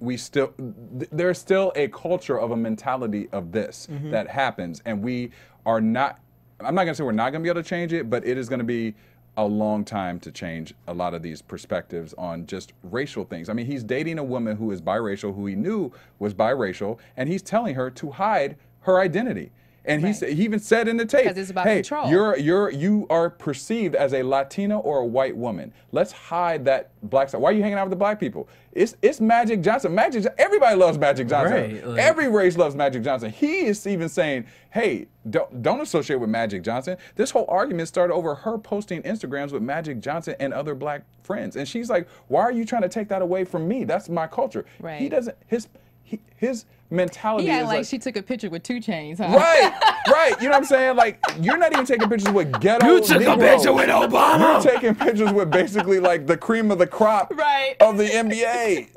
there's still a culture of a mentality of this that happens, and we are not. I'm not going to say we're not going to be able to change it, but it is going to be a long time to change a lot of these perspectives on just racial things. I mean, he's dating a woman who is biracial, who he knew was biracial, and he's telling her to hide her identity. And he even said in the tape, 'Cause it's about hey, control. you are perceived as a Latina or a white woman. Let's hide that black side. Why are you hanging out with the black people? It's Magic Johnson. Everybody loves Magic Johnson. Right, like- Every race loves Magic Johnson. He is even saying, hey, don't associate with Magic Johnson. This whole argument started over her posting Instagrams with Magic Johnson and other black friends. And she's like, why are you trying to take that away from me? That's my culture. Right. He doesn't, his mentality Yeah, is like she took a picture with 2 Chainz, huh? Right. You know what I'm saying? Like, you're not even taking pictures with ghetto You took a Negroes. picture with Obama. You're taking pictures with basically like the cream of the crop of the NBA.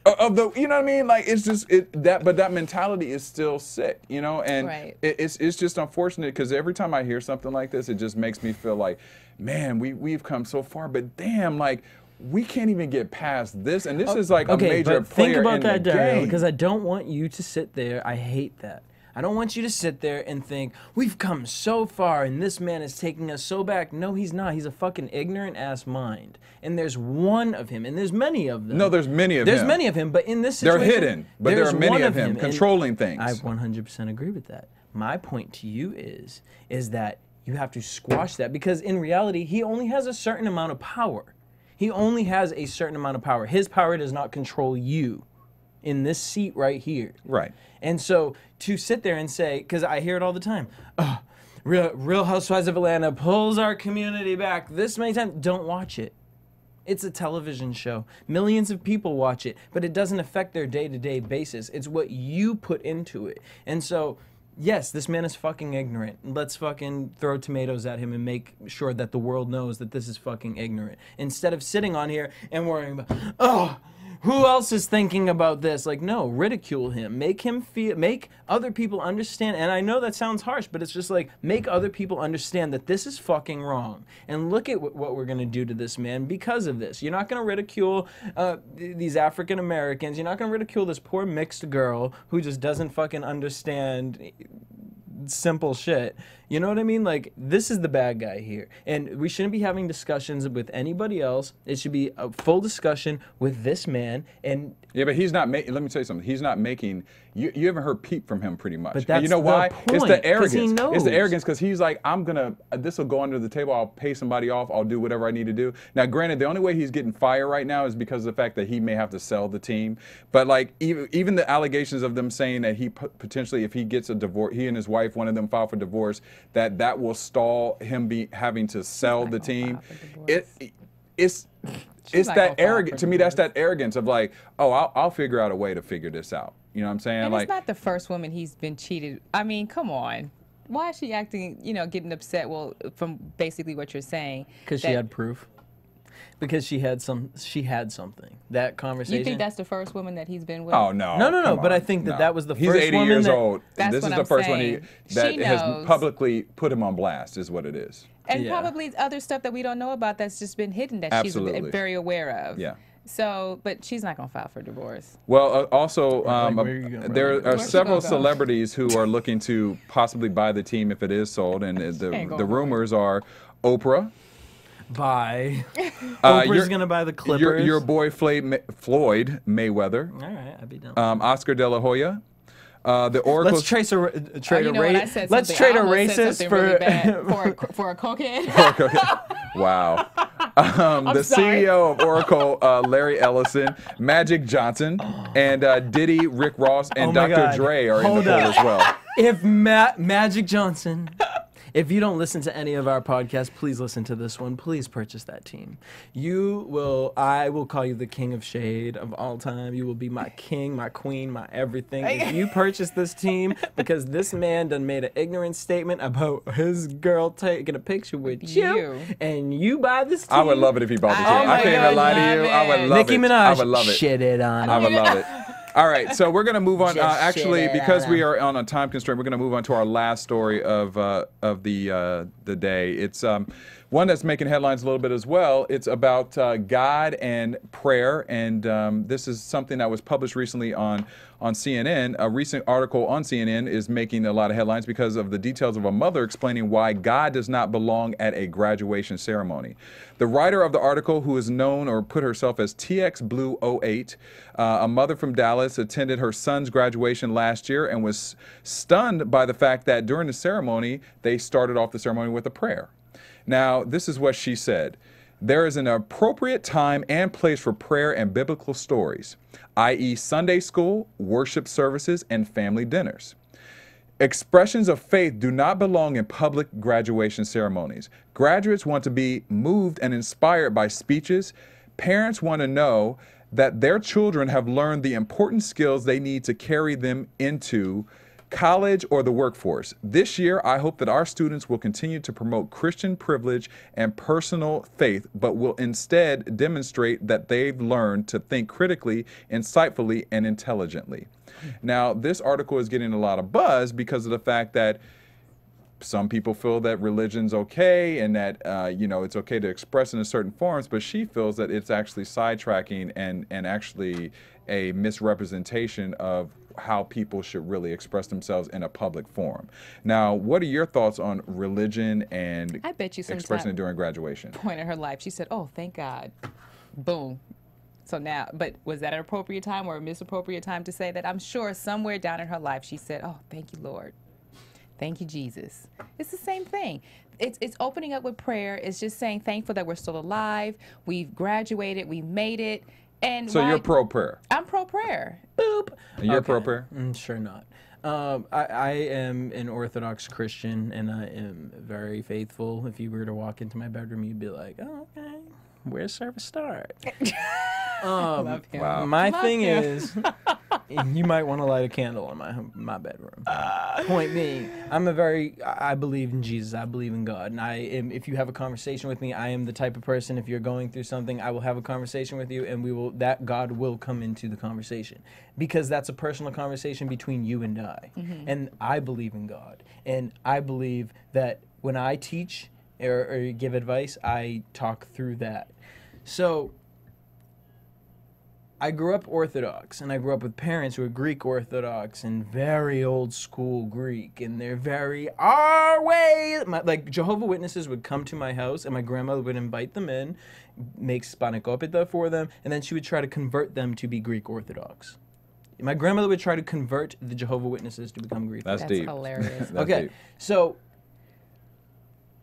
Of the, you know what I mean? Like, it's just but that mentality is still sick, you know? And it's just unfortunate because every time I hear something like this, it just makes me feel like, man, we've come so far, but damn, like, we can't even get past this, and this is like a major but think player about in that, the Derrial, game. because I don't want you to sit there. I hate that. I don't want you to sit there and think, we've come so far and this man is taking us so back. No, he's not. He's a fucking ignorant ass mind. And there's one of him, and there's many of them. No, there's many of him. There's many of him, but in this situation, they're hidden, but there are many of him controlling things. I 100% agree with that. My point to you is that you have to squash that, because in reality, he only has a certain amount of power. He only has a certain amount of power. His power does not control you in this seat right here. Right. And so to sit there and say, because I hear it all the time, Real Housewives of Atlanta pulls our community back this many times. Don't watch it. It's a television show. Millions of people watch it, but it doesn't affect their day-to-day basis. It's what you put into it. And so, yes, this man is fucking ignorant. Let's fucking throw tomatoes at him and make sure that the world knows that this is fucking ignorant. Instead of sitting on here and worrying about, who else is thinking about this? Like, no, ridicule him. Make him feel, make other people understand. And I know that sounds harsh, but it's just like, make other people understand that this is fucking wrong. And look at what we're going to do to this man because of this. You're not going to ridicule these African Americans. You're not going to ridicule this poor mixed girl who just doesn't fucking understand simple shit. You know what I mean? Like, this is the bad guy here. And we shouldn't be having discussions with anybody else. It should be a full discussion with this man. And yeah, but he's not making, let me tell you something. He's not making, you haven't heard peep from him pretty much. But that's and you know why? the point, it's the 'cause arrogance. he knows. It's the arrogance because he's like, this will go under the table. I'll pay somebody off. I'll do whatever I need to do. Now, granted, the only way he's getting fired right now is because of the fact that he may have to sell the team. But like, even the allegations of them saying that he potentially, if he gets a divorce, he and his wife, one of them file for divorce, that will stall him having to sell the team. It's that arrogant. To me, that's that arrogance of like, oh, I'll figure out a way to figure this out. You know what I'm saying? And like, it's not the first woman he's been cheated. I mean, come on. Why is she acting, getting upset? Well, from basically what you're saying. Because she had proof. Because she had something. That conversation. You think that's the first woman that he's been with? Oh no. No. But I think that was the first woman. He's 80 years old. That's this what is the I'm first saying. one that She has knows. publicly put him on blast, is what it is. And probably other stuff that we don't know about that's just been hidden that Absolutely. she's very aware of. Yeah. So, but she's not going to file for divorce. Well, also, there are Where's she several gonna go? celebrities who are looking to possibly buy the team if it is sold, and the rumors are Oprah. Buy. Oprah's going to buy the Clippers. Your boy Floyd Mayweather. All right, I'd be down. Oscar De La Hoya. The Oracle. Let's trade a racist. Let's something. trade I a almost said racist something for really bad for a cokehead. Wow. The CEO of Oracle, Larry Ellison, Magic Johnson, and Diddy, Rick Ross, and Dr. Dre are in the pool as well. If Magic Johnson, if you don't listen to any of our podcasts, please listen to this one. Please purchase that team. I will call you the king of shade of all time. You will be my king, my queen, my everything. If you purchase this team, because this man done made an ignorant statement about his girl taking a picture with you, and you buy this team. I would love it if he bought the team. I can't even lie to you. I would love it. Nicki Minaj, I would love it. shit it on. I would love it. All right, so we're going to move on. Just Actually, shit because we are on a time constraint, we're going to move on to our last story of the day. It's One that's making headlines a little bit as well. It's about God and prayer, and this is something that was published recently on CNN. A recent article on CNN is making a lot of headlines because of the details of a mother explaining why God does not belong at a graduation ceremony. The writer of the article, who is known or put herself as TX Blue 08, a mother from Dallas, attended her son's graduation last year and was stunned by the fact that during the ceremony, they started off the ceremony with a prayer. Now, this is what she said. There is an appropriate time and place for prayer and biblical stories, i.e. Sunday school, worship services, and family dinners. Expressions of faith do not belong in public graduation ceremonies. Graduates want to be moved and inspired by speeches. Parents want to know that their children have learned the important skills they need to carry them into college or the workforce. This year, I hope that our students will continue to promote Christian privilege and personal faith, but will instead demonstrate that they've learned to think critically, insightfully, and intelligently. Now, this article is getting a lot of buzz because of the fact that some people feel that religion's okay and that, it's okay to express in a certain forms, but she feels that it's actually sidetracking and actually a misrepresentation of how people should really express themselves in a public forum. Now, what are your thoughts on religion and I bet you expressing it during graduation? Point in her life, she said, "Oh, thank God." Boom. So now, but was that an appropriate time or a misappropriate time to say that? I'm sure somewhere down in her life she said, "Oh, thank you, Lord. Thank you, Jesus." It's the same thing. It's opening up with prayer. It's just saying thankful that we're still alive. We've graduated. We've made it. And so you're pro-prayer? I'm pro-prayer. Boop. And you're pro-prayer? Sure not. I am an Orthodox Christian, and I am very faithful. If you were to walk into my bedroom, you'd be like, "Oh, okay. Where's service start?" Love him. Wow. My Love thing him. is, you might want to light a candle in my bedroom. Point being, I believe in Jesus. I believe in God. And if you have a conversation with me, I am the type of person, if you're going through something, I will have a conversation with you, and that God will come into the conversation. Because that's a personal conversation between you and I. Mm-hmm. And I believe in God. And I believe that when I teach or give advice, I talk through that. So I grew up Orthodox, and I grew up with parents who are Greek Orthodox and very old school Greek, and they're very our way. Like Jehovah's Witnesses would come to my house, and my grandmother would invite them in, make spanakopita for them, and then she would try to convert them to be Greek Orthodox. My grandmother would try to convert the Jehovah's Witnesses to become Greek Orthodox. That's deep. Hilarious. That's okay, deep. so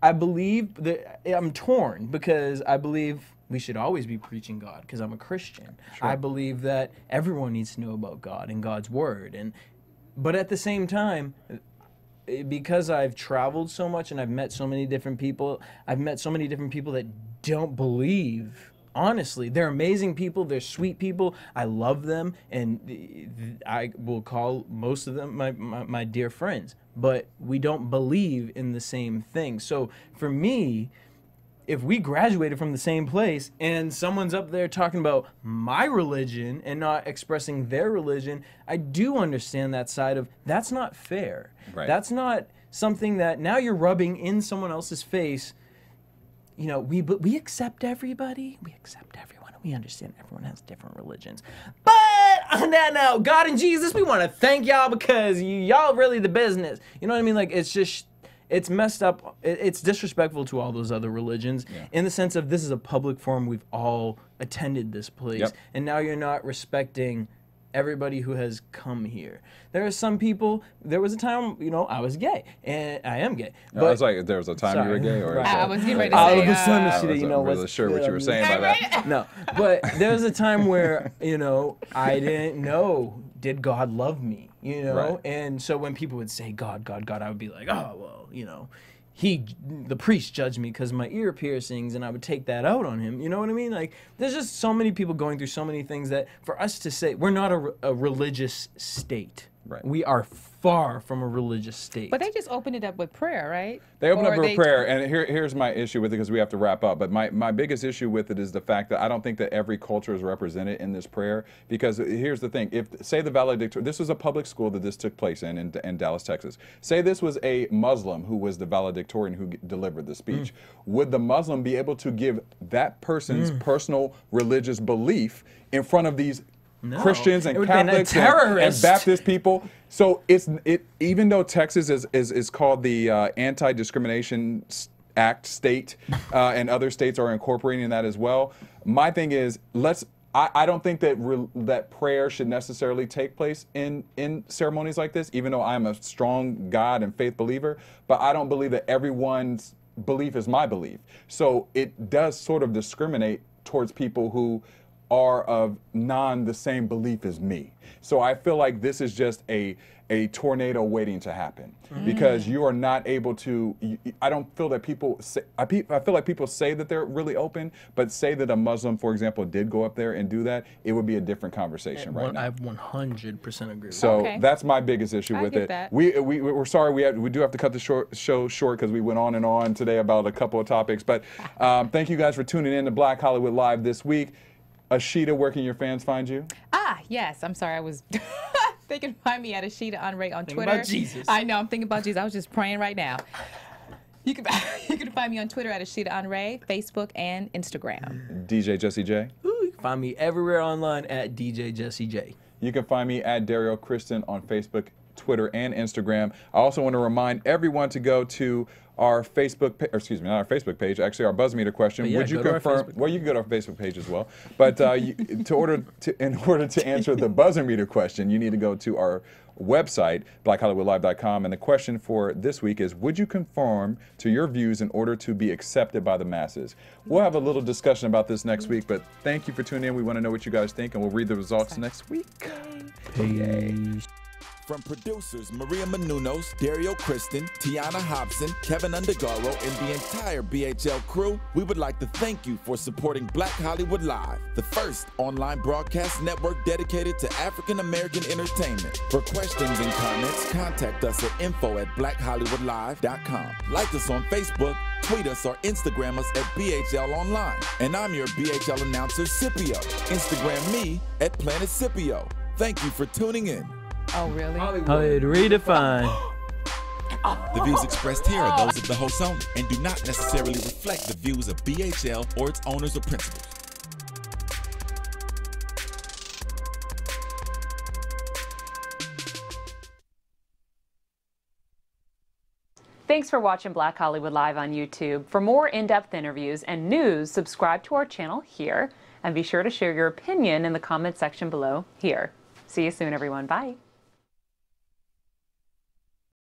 I believe that I'm torn because I believe we should always be preaching God because I'm a Christian. Sure. I believe that everyone needs to know about God and God's word. But at the same time, because I've traveled so much and I've met so many different people that don't believe. Honestly, they're amazing people. They're sweet people. I love them, and I will call most of them my dear friends. But we don't believe in the same thing. So for me, if we graduated from the same place and someone's up there talking about my religion and not expressing their religion, I do understand that side of that's not fair. Right. That's not something that now you're rubbing in someone else's face. You know, we accept everybody. We accept everyone. We understand everyone has different religions. But on that note, God and Jesus, we want to thank y'all because y'all really the business. You know what I mean? Like, it's messed up. It's disrespectful to all those other religions in the sense of this is a public forum. We've all attended this place. Yep. And now you're not respecting everybody who has come here. There are some people, there was a time, I was gay, and I am gay. But it's like there was a time you were gay? Or I was getting ready to all say, of a sudden, I wasn't really sure what you were saying by that. No, but there was a time where, I didn't know, did God love me, Right. And so when people would say God, God, God, I would be like, oh, well, the priest judged me because of my ear piercings, and I would take that out on him. You know what I mean? Like, there's just so many people going through so many things that for us to say, we're not a religious state. Right. We are far from a religious state. But they just opened it up with prayer, right? They opened up with prayer, and here's my issue with it, because we have to wrap up. But my biggest issue with it is the fact that I don't think that every culture is represented in this prayer. Because here's the thing: if say the valedictorian, this was a public school that this took place in Dallas, Texas. Say this was a Muslim who was the valedictorian who delivered the speech. Would the Muslim be able to give that person's personal religious belief in front of these Christians and Catholics and Baptist people? So even though Texas is called the Anti-Discrimination Act state, and other states are incorporating that as well. My thing is, I don't think that prayer should necessarily take place in ceremonies like this, even though I'm a strong God and faith believer. But I don't believe that everyone's belief is my belief. So it does sort of discriminate towards people who are of the same belief as me. So I feel like this is just a tornado waiting to happen, because you are not able to. I don't feel that people say. I feel like people say that they're really open, but say that a Muslim, for example, did go up there and do that, it would be a different conversation right now. I 100% agree. So that's my biggest issue with it. That. We're sorry we do have to cut the show short, because we went on and on today about a couple of topics. But thank you guys for tuning in to Black Hollywood Live this week. Ashida, where can your fans find you? Yes. I'm sorry. I was. They can find me at Ashida Onrae on Twitter. About Jesus. I know. I'm thinking about Jesus. I was just praying right now. You can find me on Twitter at Ashida Onrae, Facebook, and Instagram. DJ Jesse J. You can find me everywhere online at DJ Jesse J. You can find me at Derrial Christon on Facebook, Twitter, and Instagram. I also want to remind everyone to go to our Facebook, excuse me, not our Facebook page, actually our buzz meter question. Yeah, would you confirm? Well, you can go to our Facebook page as well. But in order to answer the buzzer meter question, you need to go to our website, blackhollywoodlive.com. And the question for this week is: would you conform to your views in order to be accepted by the masses? We'll have a little discussion about this next week. But thank you for tuning in. We want to know what you guys think, and we'll read the results next week. Peace. From producers Maria Menounos, Derrial Christon, Tiana Hobson, Kevin Undergaro, and the entire BHL crew, we would like to thank you for supporting Black Hollywood Live, the first online broadcast network dedicated to African American entertainment. For questions and comments, contact us at info@blackhollywoodlive.com. Like us on Facebook, tweet us, or Instagram us at BHL Online. And I'm your BHL announcer, Scipio. Instagram me at Planet Scipio. Thank you for tuning in. Oh, really? Hollywood redefined. The views expressed here are those of the host only and do not necessarily reflect the views of BHL or its owners or principals. Thanks for watching Black Hollywood Live on YouTube. For more in-depth interviews and news, subscribe to our channel here, and be sure to share your opinion in the comment section below here. See you soon, everyone. Bye.